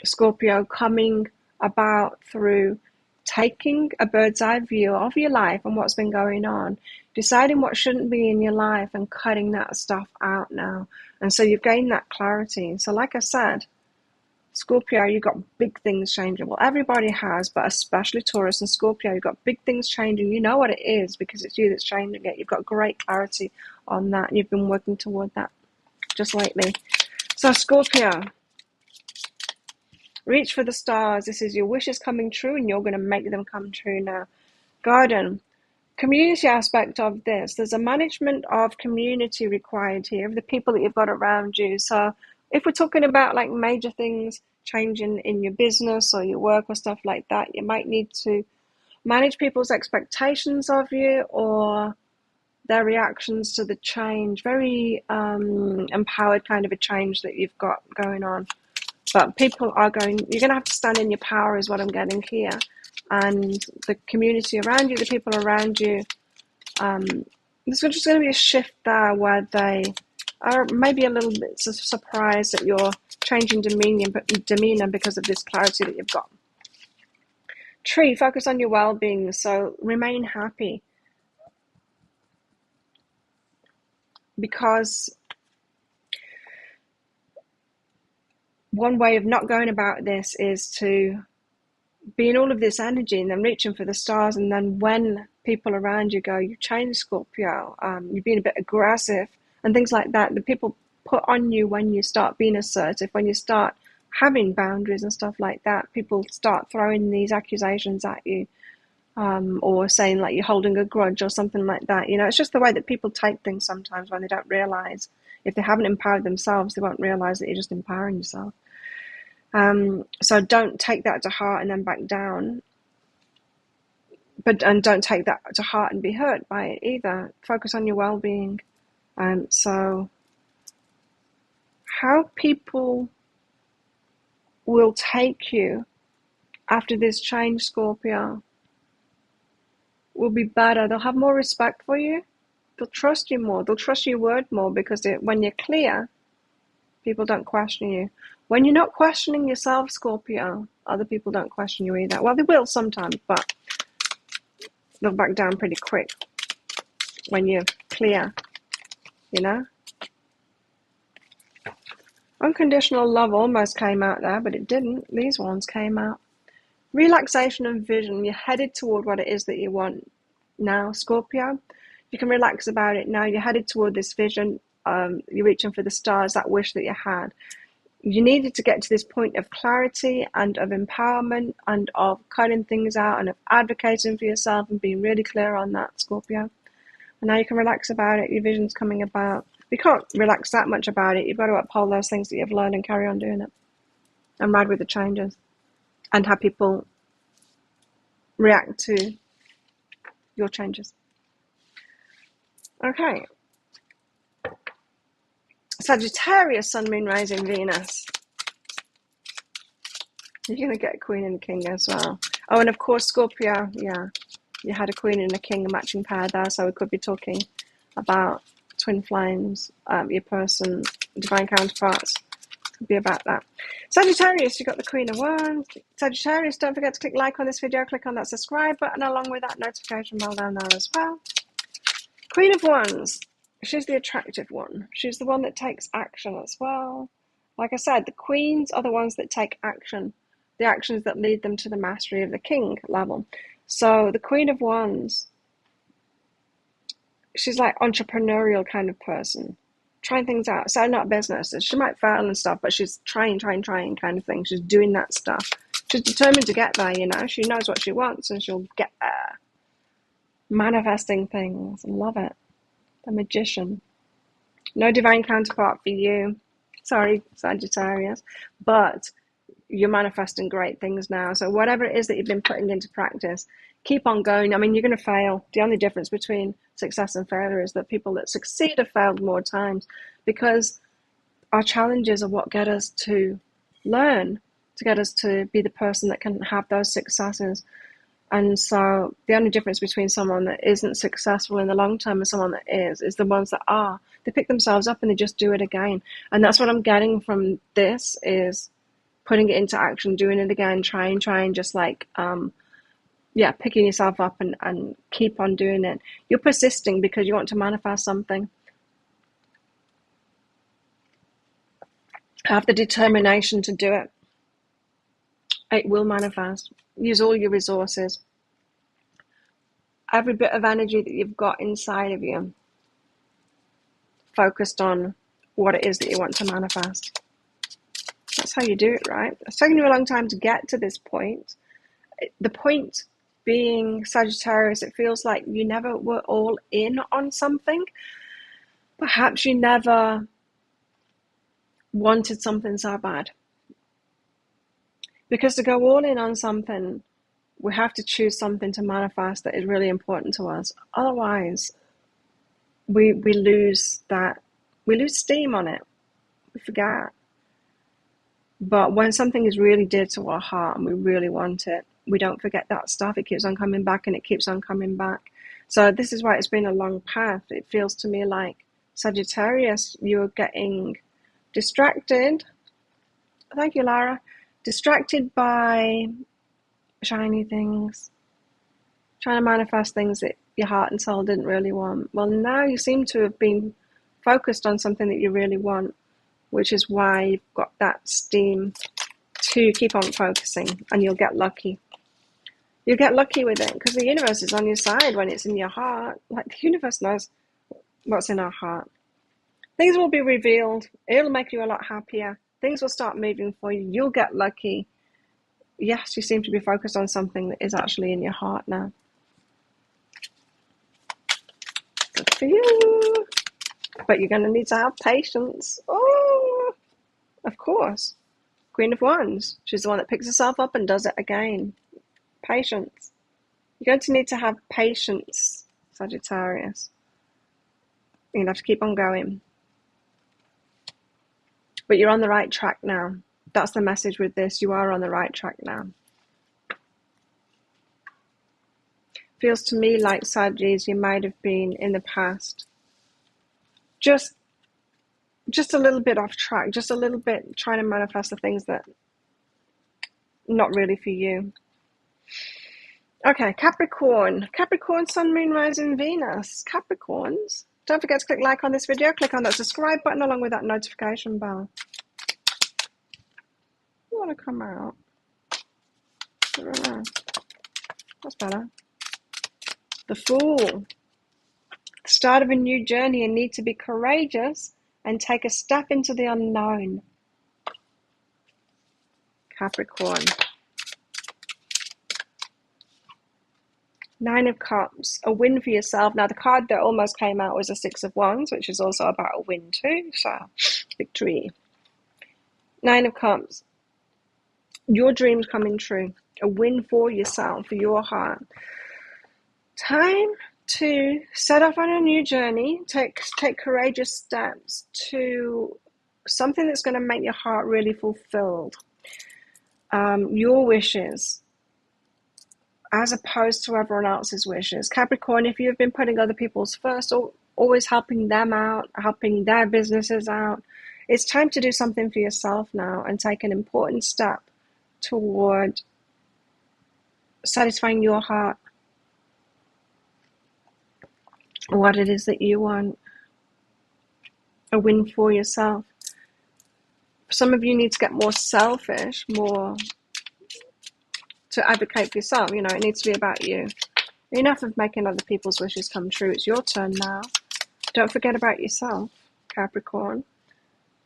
S1: Scorpio, coming about through taking a bird's eye view of your life and what's been going on, deciding what shouldn't be in your life and cutting that stuff out now. And so you've gained that clarity. So like I said, Scorpio, you've got big things changing. Well, everybody has, but especially Taurus and Scorpio, you've got big things changing. You know what it is because it's you that's changing it. You've got great clarity on that, and you've been working toward that just lately. So Scorpio, reach for the stars. This is your wishes coming true, and you're going to make them come true now. Garden, community aspect of this. There's a management of community required here, of the people that you've got around you. So if we're talking about like major things changing in your business or your work or stuff like that, you might need to manage people's expectations of you or their reactions to the change. Very empowered kind of a change that you've got going on. But people are you're going to have to stand in your power is what I'm getting here. And the community around you, the people around you, there's just going to be a shift there where they are maybe a little bit surprised at your changing demeanor because of this clarity that you've got. Tree, focus on your well-being, so remain happy. Because one way of not going about this is to be in all of this energy and then reaching for the stars, and then when people around you go, you changed, Scorpio, you've been a bit aggressive and things like that, the people put on you when you start being assertive, when you start having boundaries and stuff like that, people start throwing these accusations at you, or saying like you're holding a grudge or something like that. You know, it's just the way that people take things sometimes when they don't realize. If they haven't empowered themselves, they won't realize that you're just empowering yourself. So don't take that to heart and then back down. And don't take that to heart and be hurt by it either. Focus on your well-being. So how people will take you after this change, Scorpio, will be better. They'll have more respect for you. They'll trust you more. They'll trust your word more, because when you're clear, people don't question you. When you're not questioning yourself, Scorpio, other people don't question you either. Well, they will sometimes, but they'll back down pretty quick when you're clear, you know? Unconditional love almost came out there, but it didn't. These ones came out. Relaxation and vision. You're headed toward what it is that you want now, Scorpio. You can relax about it now. You're headed toward this vision. You're reaching for the stars, that wish that you had. You needed to get to this point of clarity and of empowerment and of cutting things out and of advocating for yourself and being really clear on that, Scorpio. And now you can relax about it. Your vision's coming about. You can't relax that much about it. You've got to uphold those things that you've learned and carry on doing it. And ride with the changes. And have people react to your changes. Okay. Sagittarius, Sun, Moon, Rising, Venus. You're going to get a Queen and a King as well. Oh, and of course, Scorpio, yeah. You had a Queen and a King, a matching pair there, so we could be talking about twin flames, your person, divine counterparts. Could be about that. Sagittarius, you got the Queen of Wands. Sagittarius, don't forget to click like on this video, click on that subscribe button along with that notification bell down there as well. Queen of Wands. She's the attractive one. She's the one that takes action as well. Like I said, the queens are the ones that take action. The actions that lead them to the mastery of the king level. So the Queen of Wands, she's like entrepreneurial kind of person. Trying things out, starting out business. She might fail and stuff, but she's trying kind of thing. She's doing that stuff. She's determined to get there, you know. She knows what she wants and she'll get there. Manifesting things. Love it. The Magician. No divine counterpart for you. Sorry, Sagittarius. But you're manifesting great things now. So whatever it is that you've been putting into practice, keep on going. I mean, you're going to fail. The only difference between success and failure is that people that succeed have failed more times, because our challenges are what get us to learn, to get us to be the person that can have those successes. And so the only difference between someone that isn't successful in the long term and someone that is the ones that are. They pick themselves up and they just do it again. And that's what I'm getting from this, is putting it into action, doing it again, trying, just like, picking yourself up and keep on doing it. You're persisting because you want to manifest something. Have the determination to do it. It will manifest. Use all your resources. Every bit of energy that you've got inside of you, focused on what it is that you want to manifest. That's how you do it, right? It's taken you a long time to get to this point. The point being, Sagittarius, it feels like you never were all in on something. Perhaps you never wanted something so bad. Because to go all in on something, we have to choose something to manifest that is really important to us. Otherwise, we lose that. We lose steam on it. We forget. But when something is really dear to our heart and we really want it, we don't forget that stuff. It keeps on coming back and it keeps on coming back. So this is why it's been a long path. It feels to me like, Sagittarius, you're getting distracted. Thank you, Lara. Distracted by shiny things. Trying to manifest things that your heart and soul didn't really want. Well, now you seem to have been focused on something that you really want, which is why you've got that steam to keep on focusing, and you'll get lucky. You'll get lucky with it because the universe is on your side when it's in your heart. Like, the universe knows what's in our heart. Things will be revealed. It'll make you a lot happier. Things will start moving for you. You'll get lucky. Yes, you seem to be focused on something that is actually in your heart now. Good for you. But you're going to need to have patience. Oh, of course. Queen of Wands. She's the one that picks herself up and does it again. Patience. You're going to need to have patience, Sagittarius. You're going to have to keep on going. But you're on the right track now. That's the message with this. You are on the right track now. Feels to me like, Sagittarius, you might have been in the past just a little bit off track, just a little bit trying to manifest the things that not really for you. Okay, Capricorn. Capricorn, Sun, Moon, Rising, Venus. Capricorns. Don't forget to click like on this video. Click on that subscribe button along with that notification bell. want to come out. I don't know. That's better. The Fool. The start of a new journey and need to be courageous and take a step into the unknown. Capricorn. Nine of Cups, a win for yourself. Now, the card that almost came out was a Six of Wands, which is also about a win too, so victory. Nine of Cups, your dreams coming true, a win for yourself, for your heart. Time to set off on a new journey, take courageous steps to something that's going to make your heart really fulfilled. Your wishes, as opposed to everyone else's wishes. Capricorn, if you've been putting other people's first, or always helping them out, helping their businesses out, it's time to do something for yourself now and take an important step toward satisfying your heart, what it is that you want, a win for yourself. Some of you need to get more selfish, more to advocate for yourself. You know, it needs to be about you. Enough of making other people's wishes come true. It's your turn now. Don't forget about yourself, Capricorn.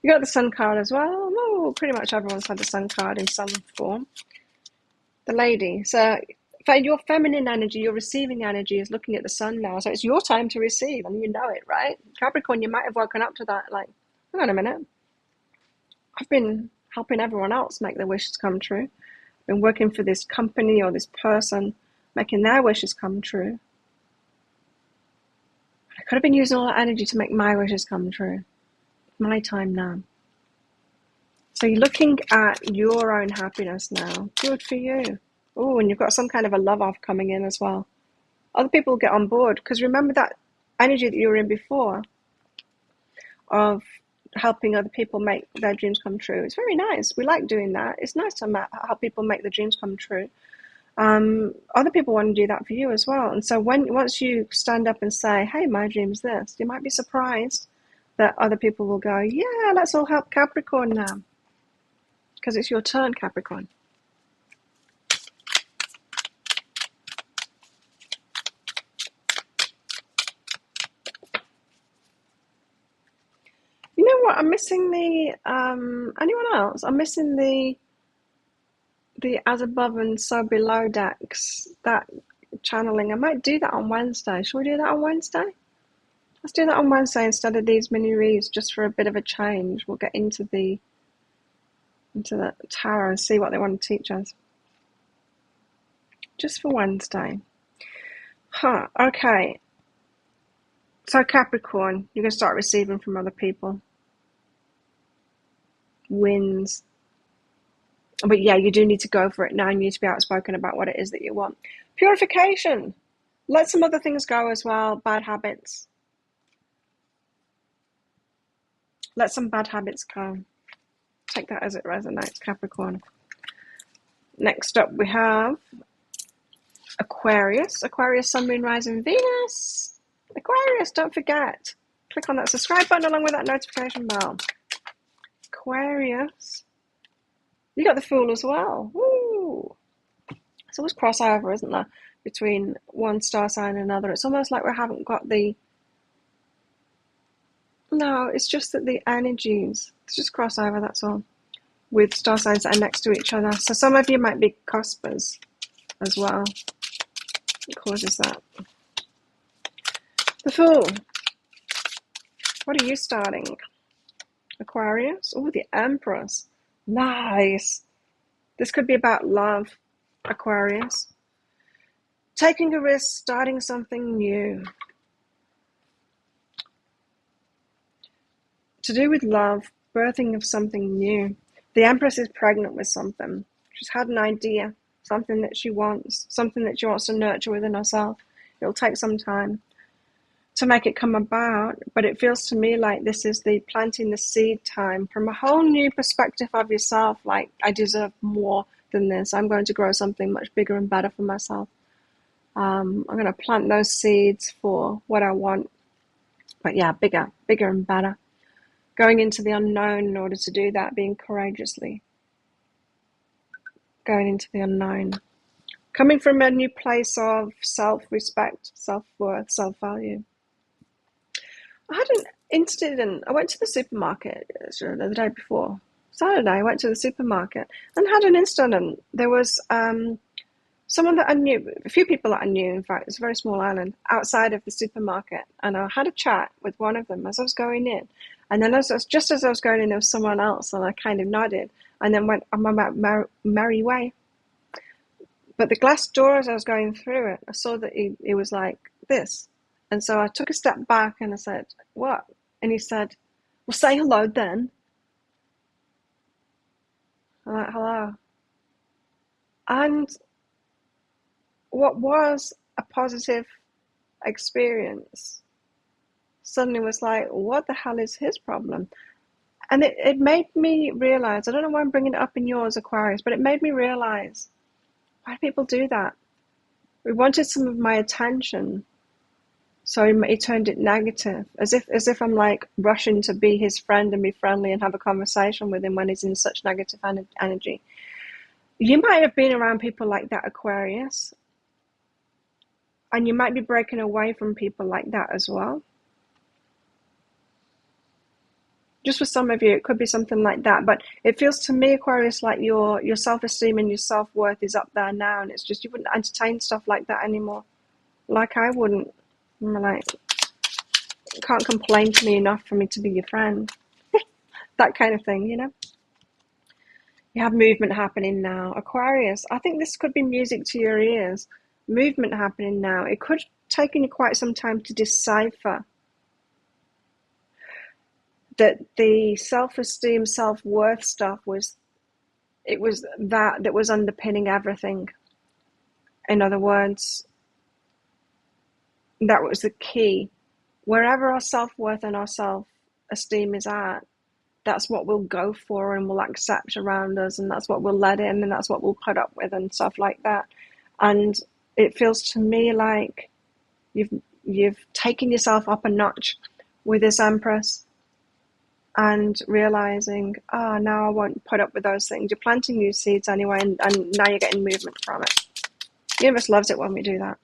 S1: You got the Sun card as well. Oh, pretty much everyone's had the Sun card in some form. The Lady. So for your feminine energy, your receiving energy is looking at the Sun now. So it's your time to receive, and you know it, right? Capricorn, you might have woken up to that like, hang on a minute. I've been helping everyone else make their wishes come true. Been working for this company or this person, making their wishes come true. I could have been using all that energy to make my wishes come true. My time now. So you're looking at your own happiness now. Good for you. Oh, and you've got some kind of a love off coming in as well. Other people will get on board, because remember that energy that you were in before of helping other people make their dreams come true. It's very nice. We like doing that. It's nice to help people make their dreams come true. Other people want to do that for you as well. And so once you stand up and say, hey, my dream's this, you might be surprised that other people will go, yeah, let's all help Capricorn now. Because it's your turn, Capricorn. You know what? I'm missing the, anyone else? I'm missing the as above and so below decks, that channeling. I might do that on Wednesday. Shall we do that on Wednesday? Let's do that on Wednesday instead of these mini reads, just for a bit of a change. We'll get into the tarot and see what they want to teach us. Just for Wednesday. Okay. So Capricorn, you're going to start receiving from other people. Wins. But yeah, you do need to go for it now. You need to be outspoken about what it is that you want. Purification. Let some other things go as well. Bad habits. Let some bad habits go. Take that as it resonates, Capricorn. Next up we have Aquarius. Aquarius, Sun, Moon, Rising, Venus. Aquarius, don't forget. Click on that subscribe button along with that notification bell. Aquarius. You got the Fool as well. Woo! It's always crossover, isn't there? Between one star sign and another. It's almost like we haven't got the... No, it's just that the energies, it's just crossover, that's all. With star signs that are next to each other. So some of you might be cuspers as well. It causes that. The Fool. What are you starting? Aquarius? Oh, the Empress. Nice. This could be about love, Aquarius. Taking a risk, starting something new. To do with love, birthing of something new. The Empress is pregnant with something. She's had an idea, something that she wants to nurture within herself. It'll take some time to make it come about, but it feels to me like this is the planting the seed time from a whole new perspective of yourself. Like, I deserve more than this. I'm going to grow something much bigger and better for myself. I'm going to plant those seeds for what I want. But yeah, bigger and better. Going into the unknown in order to do that, being courageously going into the unknown. Coming from a new place of self-respect, self-worth, self-value. I had an incident. I went to the supermarket the day before. Saturday, I went to the supermarket and had an incident. There was someone that I knew, a few people that I knew, in fact, it's a very small island, outside of the supermarket. And I had a chat with one of them as I was going in. And then just as I was going in, there was someone else, and I kind of nodded and then went on my merry way. But the glass door, as I was going through it, I saw that it was like this. And so I took a step back and I said, what? And he said, well, say hello then. I'm like, hello. And what was a positive experience suddenly was like, what the hell is his problem? And it made me realize, I don't know why I'm bringing it up in yours, Aquarius, but it made me realize, why do people do that? We wanted some of my attention, so he turned it negative, as if I'm like rushing to be his friend and be friendly and have a conversation with him when he's in such negative energy. You might have been around people like that, Aquarius, and you might be breaking away from people like that as well. Just for some of you, it could be something like that. But it feels to me, Aquarius, like your self-esteem and your self-worth is up there now. And it's just, you wouldn't entertain stuff like that anymore. Like I wouldn't. I'm like, you can't complain to me enough for me to be your friend. That kind of thing, you know. You have movement happening now. Aquarius, I think this could be music to your ears. Movement happening now. It could have taken you quite some time to decipher that the self-esteem, self-worth stuff was that was underpinning everything. In other words, that was the key. Wherever our self-worth and our self-esteem is at, that's what we'll go for and we'll accept around us, and that's what we'll let in, and that's what we'll put up with and stuff like that. And it feels to me like you've taken yourself up a notch with this Empress, and realizing, now I won't put up with those things. You're planting new seeds anyway, and now you're getting movement from it. The universe loves it when we do that.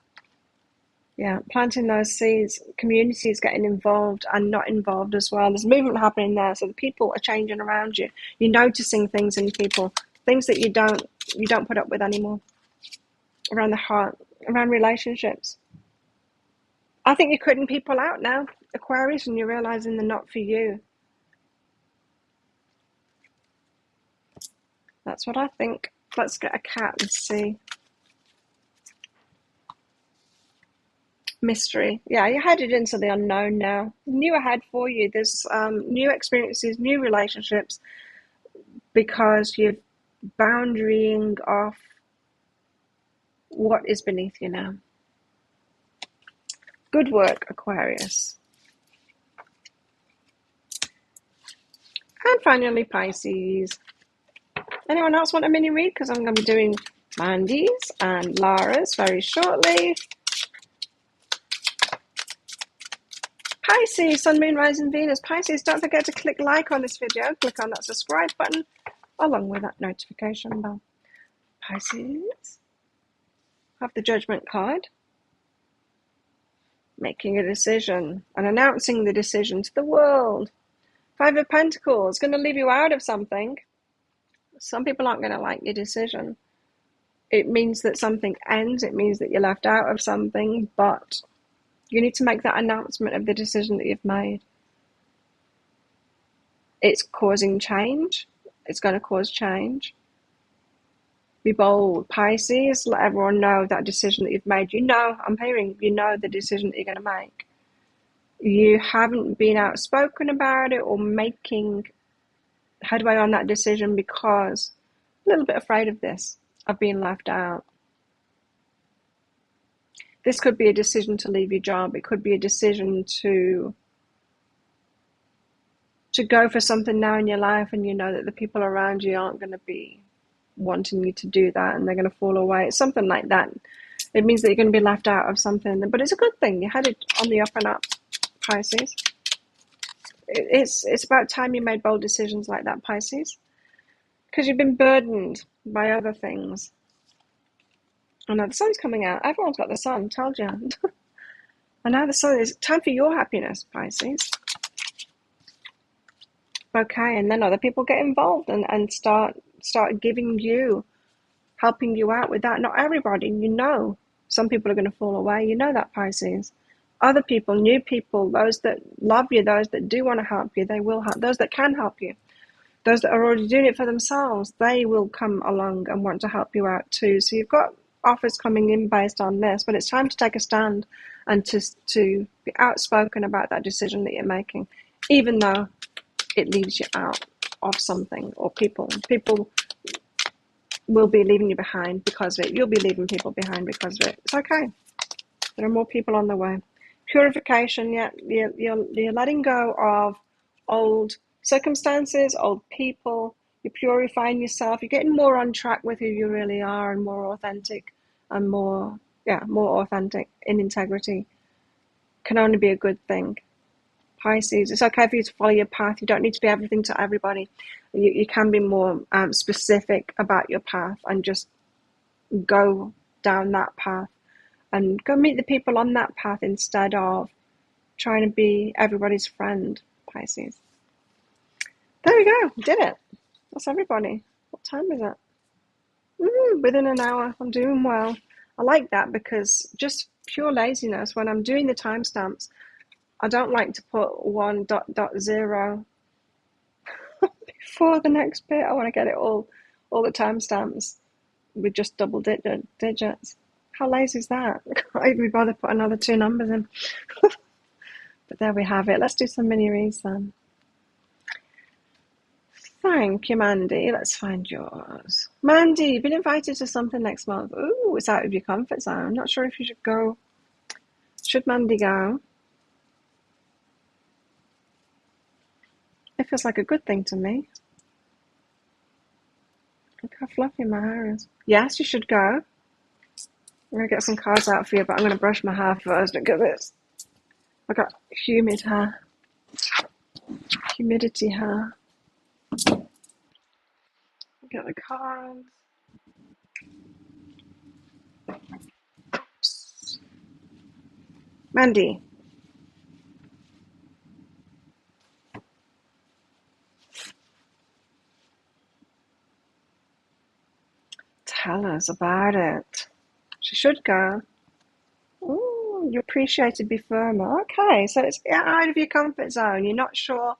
S1: Yeah, planting those seeds, communities getting involved and not involved as well. There's movement happening there, so the people are changing around you. You're noticing things in people, things that you don't put up with anymore. Around the heart, around relationships. I think you're cutting people out now, Aquarius, and you're realizing they're not for you. That's what I think. Let's get a cat and see. Mystery. Yeah, you're headed into the unknown now. New ahead for you. There's new experiences, new relationships, because you're boundarying off what is beneath you now. Good work, Aquarius. And finally, Pisces. Anyone else want a mini read? Because I'm going to be doing Mandy's and Lara's very shortly. Pisces, Sun, Moon, Rising, Venus. Pisces, don't forget to click like on this video. Click on that subscribe button along with that notification bell. Pisces, have the Judgment card. Making a decision and announcing the decision to the world. Five of Pentacles, going to leave you out of something. Some people aren't going to like your decision. It means that something ends. It means that you're left out of something, but you need to make that announcement of the decision that you've made. It's causing change. It's going to cause change. Be bold. Pisces, let everyone know that decision that you've made. You know, I'm hearing, you know the decision that you're going to make. You haven't been outspoken about it or making headway on that decision because a little bit afraid of this, of being left out. This could be a decision to leave your job. It could be a decision to go for something now in your life, and you know that the people around you aren't going to be wanting you to do that, and they're going to fall away. It's something like that. It means that you're going to be left out of something, but it's a good thing. You're headed on the up and up, Pisces. It's about time you made bold decisions like that, Pisces. because you've been burdened by other things. I know the sun's coming out. Everyone's got the sun, told you. And now the sun is time for your happiness, Pisces. Okay, and then other people get involved and start giving you, helping you out with that. Not everybody, you know. Some people are going to fall away. You know that, Pisces. Other people, new people, those that love you, those that do want to help you, they will help. Those that can help you, those that are already doing it for themselves, they will come along and want to help you out too. So you've got offers coming in based on this, but it's time to take a stand and to be outspoken about that decision that you're making, even though it leaves you out of something, or people will be leaving you behind because of it. You'll be leaving people behind because of it. It's okay. There are more people on the way. Purification, yeah, you're letting go of old circumstances, old people. You're purifying yourself. You're getting more on track with who you really are, and more authentic, and more authentic in integrity. Can only be a good thing. Pisces, it's okay for you to follow your path. You don't need to be everything to everybody. You can be more specific about your path and just go down that path and go meet the people on that path instead of trying to be everybody's friend, Pisces. There we go. Did it. That's everybody. What time is it? Within an hour. I'm doing well. I like that because just pure laziness. When I'm doing the timestamps, I don't like to put 1.0 before the next bit. I want to get it all the timestamps with just double digits. How lazy is that? I can't even bother put another 2 numbers in. But there we have it. Let's do some mini reads then. Thank you, Mandy. Let's find yours. Mandy, you've been invited to something next month. Ooh, it's out of your comfort zone. I'm not sure if you should go. Should Mandy go? It feels like a good thing to me. Look how fluffy my hair is. Yes, you should go. I'm going to get some cards out for you, but I'm going to brush my hair first. Look at this. I've got humid hair. Humidity hair. Get the cards. Oops. Mandy. Tell us about it. She should go. Ooh, you appreciate to be firmer. Okay, so it's out of your comfort zone. You're not sure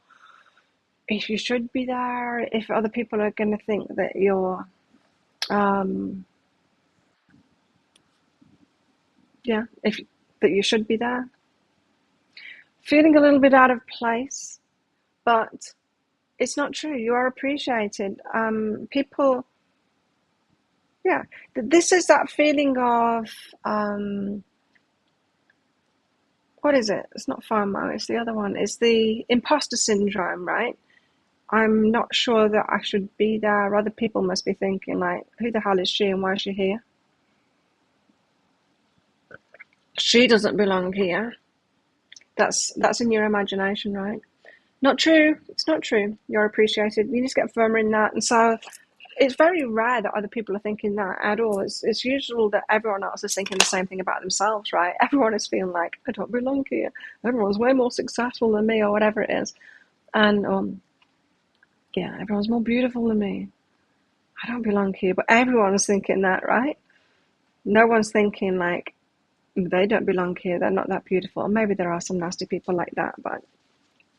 S1: if you should be there, if other people are going to think that you're, if that you should be there. Feeling a little bit out of place, but it's not true. You are appreciated. People, this is that feeling of, what is it? It's not FOMO, it's the other one. It's the imposter syndrome, right? I'm not sure that I should be there. Other people must be thinking, like, who the hell is she and why is she here? She doesn't belong here. That's in your imagination, right? Not true. It's not true. You're appreciated. You need to get firmer in that. And so it's very rare that other people are thinking that at all. It's usual that everyone else is thinking the same thing about themselves, right? Everyone is feeling like, I don't belong here. Everyone's way more successful than me, or whatever it is. And everyone's more beautiful than me. I don't belong here. But everyone's thinking that, right? No one's thinking like, they don't belong here. They're not that beautiful. Maybe there are some nasty people like that, but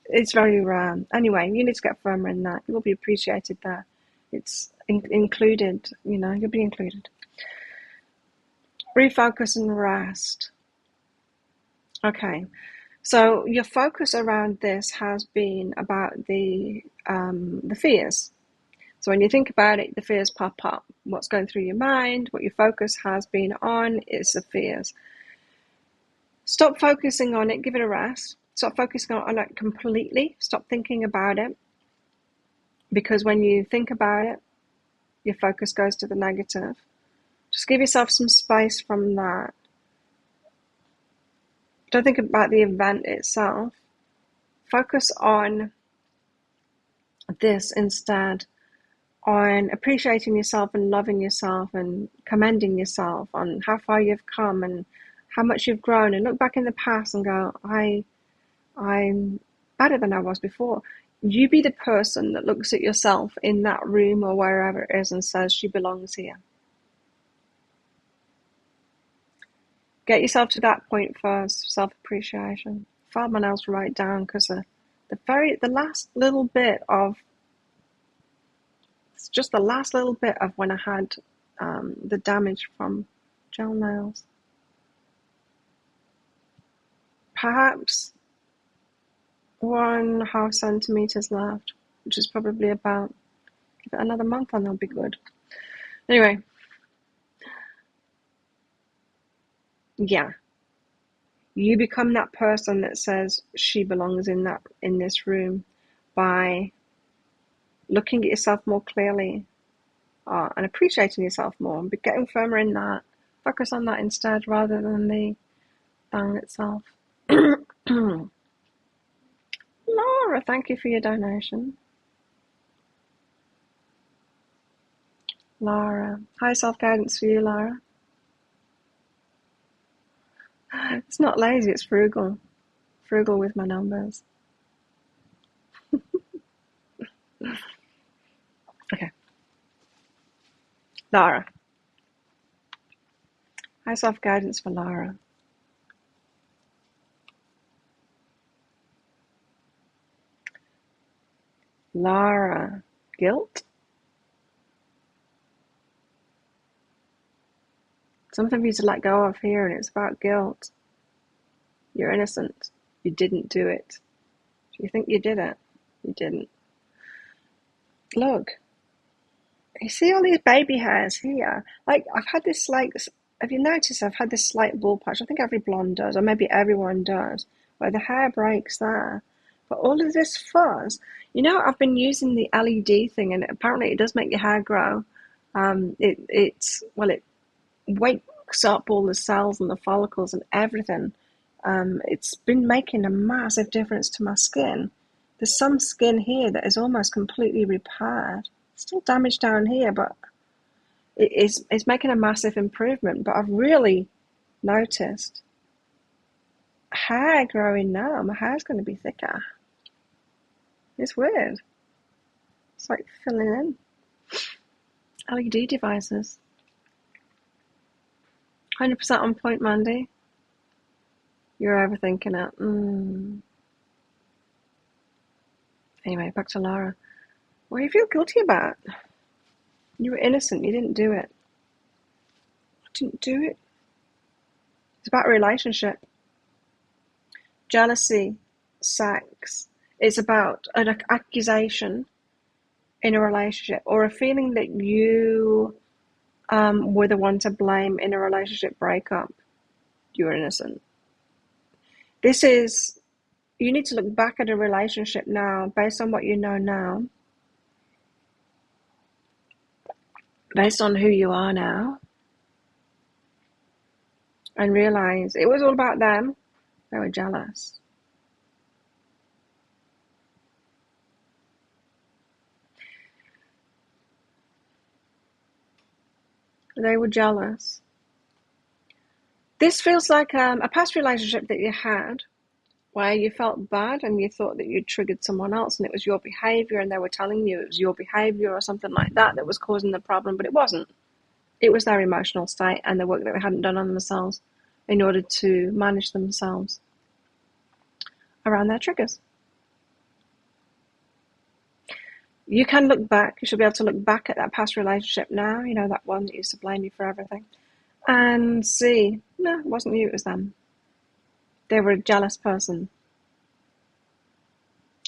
S1: it's very rare. Anyway, you need to get firmer in that. You will be appreciated there. It's included, you'll be included. Refocus and rest. Okay, so your focus around this has been about the fears. So when you think about it, the fears pop up. What's going through your mind, what your focus has been on is the fears. Stop focusing on it, give it a rest. Stop focusing on it completely. Stop thinking about it. Because when you think about it, your focus goes to the negative. Just give yourself some space from that. Don't think about the event itself. Focus on this instead on appreciating yourself and loving yourself and commending yourself on how far you've come and how much you've grown, and look back in the past and go, I'm better than I was before. You be the person that looks at yourself in that room or wherever it is and says, she belongs here. Get yourself to that point first, self-appreciation. File my nails right down, because the last little bit of, it's just the last little bit of when I had the damage from gel nails. Perhaps 1.5 centimeters left, which is probably about, give it another month and they'll be good. Anyway, yeah, you become that person that says she belongs in this room by looking at yourself more clearly and appreciating yourself more, and getting firmer in that. Focus on that instead rather than the thing itself. Laura, thank you for your donation. Laura, high self-guidance for you, Laura. It's not lazy, it's frugal. Frugal with my numbers. Okay. Laura. High self-guidance for Laura. Laura, guilt? Something for you to let go of here, and it's about guilt. You're innocent. You didn't do it. You think you did it. You didn't. Look. You see all these baby hairs here? Like, I've had this, like, have you noticed I've had this slight bald patch? I think every blonde does, or maybe everyone does, where the hair breaks there. But all of this fuzz, you know, I've been using the LED thing, and apparently it does make your hair grow. It wakes up all the cells and the follicles and everything. It's been making a massive difference to my skin. There's some skin here that is almost completely repaired. Still damaged down here, but it's making a massive improvement. But I've really noticed hair growing now. My hair's going to be thicker. It's weird. It's like filling in. LED devices. 100% on point, Mandy. You're overthinking it. Anyway, back to Laura. What do you feel guilty about? You were innocent. You didn't do it. I didn't do it. It's about a relationship. Jealousy, sex. It's about an accusation in a relationship, or a feeling that you were the one to blame in a relationship breakup. You were innocent. This is, you need to look back at a relationship now, based on what you know now, based on who you are now, and realize it was all about them. They were jealous. They were jealous. This feels like a past relationship that you had, where you felt bad and you thought that you'd triggered someone else, and it was your behavior, and they were telling you it was your behavior or something like that that was causing the problem, but it wasn't. It was their emotional state and the work that they hadn't done on themselves in order to manage themselves around their triggers. You can look back. You should be able to look back at that past relationship now, you know, that one that used to blame you for everything, and see, no, it wasn't you, it was them. They were a jealous person.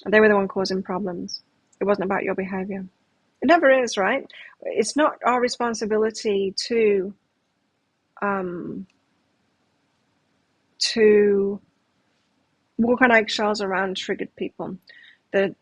S1: They were the one causing problems. It wasn't about your behavior. It never is, right? It's not our responsibility to walk on eggshells around triggered people. The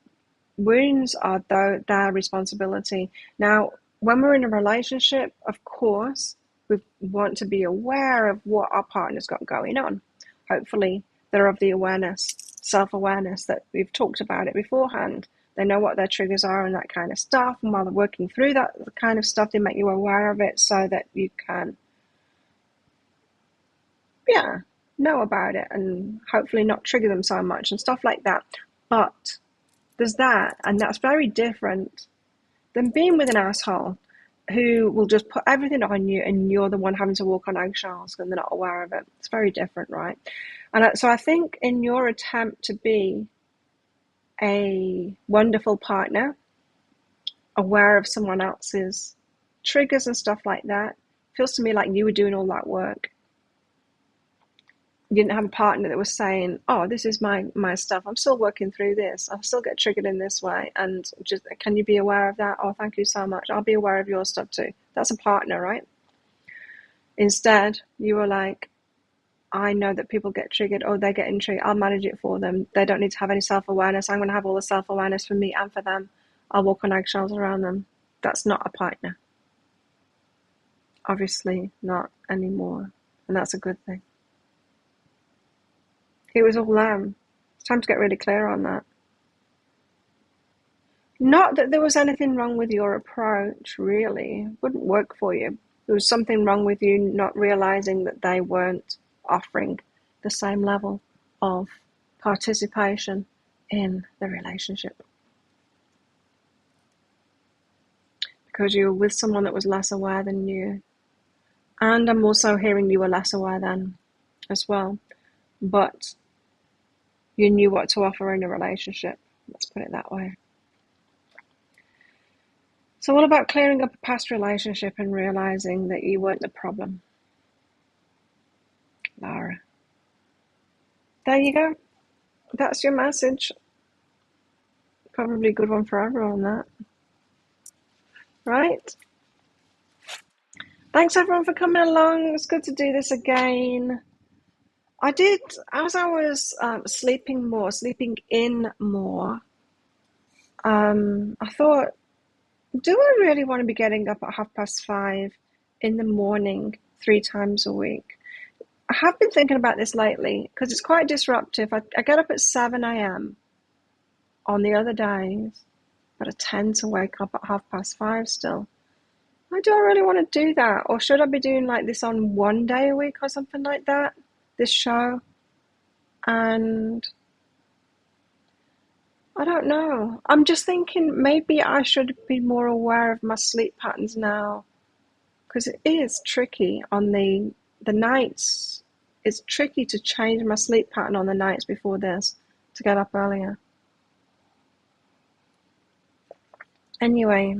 S1: wounds are their responsibility. Now, when we're in a relationship, of course, we want to be aware of what our partner's got going on. Hopefully, they're of the awareness, self-awareness that we've talked about it beforehand, They know what their triggers are and that kind of stuff. And while they're working through that kind of stuff, they make you aware of it so that you can, yeah, know about it and hopefully not trigger them so much and stuff like that. But there's that, and that's very different than being with an asshole who will just put everything on you and you're the one having to walk on eggshells and they're not aware of it. It's very different, right? And so I think in your attempt to be a wonderful partner, aware of someone else's triggers and stuff like that, feels to me like you were doing all that work. You didn't have a partner that was saying, oh, this is my stuff. I'm still working through this. I still get triggered in this way. And just, can you be aware of that? Oh, thank you so much. I'll be aware of your stuff too. That's a partner, right? Instead, you were like, I know that people get triggered. Oh, they're getting triggered. I'll manage it for them. They don't need to have any self-awareness. I'm going to have all the self-awareness for me and for them. I'll walk on eggshells around them. That's not a partner. Obviously not anymore. And that's a good thing. It was all them. It's time to get really clear on that. Not that there was anything wrong with your approach, really. It wouldn't work for you. There was something wrong with you not realizing that they weren't offering the same level of participation in the relationship. Because you were with someone that was less aware than you. And I'm also hearing you were less aware than as well. But you knew what to offer in a relationship. Let's put it that way. So all about clearing up a past relationship and realizing that you weren't the problem. Lara. There you go. That's your message. Probably a good one for everyone, that. Right? Thanks everyone for coming along. It's good to do this again. I did, as I was sleeping in more, I thought, do I really want to be getting up at 5:30 in the morning 3 times a week? I have been thinking about this lately because it's quite disruptive. I get up at 7 a.m. on the other days, but I tend to wake up at 5:30 still. Why do I really want to do that? Or should I be doing like this on 1 day a week or something like that? This show? And I don't know. I'm just thinking maybe I should be more aware of my sleep patterns now. Because it is tricky on the nights. It's tricky to change my sleep pattern on the nights before this to get up earlier. Anyway,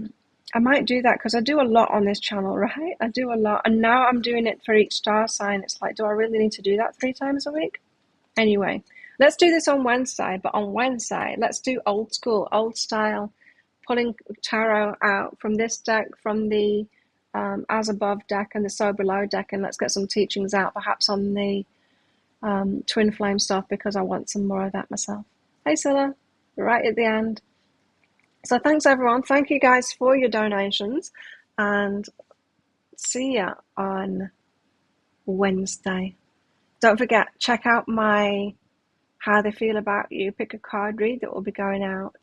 S1: I might do that because I do a lot on this channel, right? I do a lot. And now I'm doing it for each star sign. It's like, do I really need to do that 3 times a week? Anyway, let's do this on Wednesday. But on Wednesday, let's do old school, old style, pulling tarot out from this deck, from the As Above deck and the So Below deck. And let's get some teachings out, perhaps on the Twin Flame stuff, because I want some more of that myself. Hey, Scylla, right at the end. So thanks, everyone. Thank you guys for your donations. And see ya on Wednesday. Don't forget, check out my How They Feel About You Pick a Card read that will be going out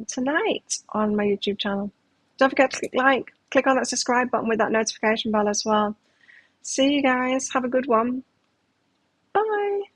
S1: tonight on my YouTube channel. Don't forget to click on that subscribe button with that notification bell as well. See you guys. Have a good one. Bye.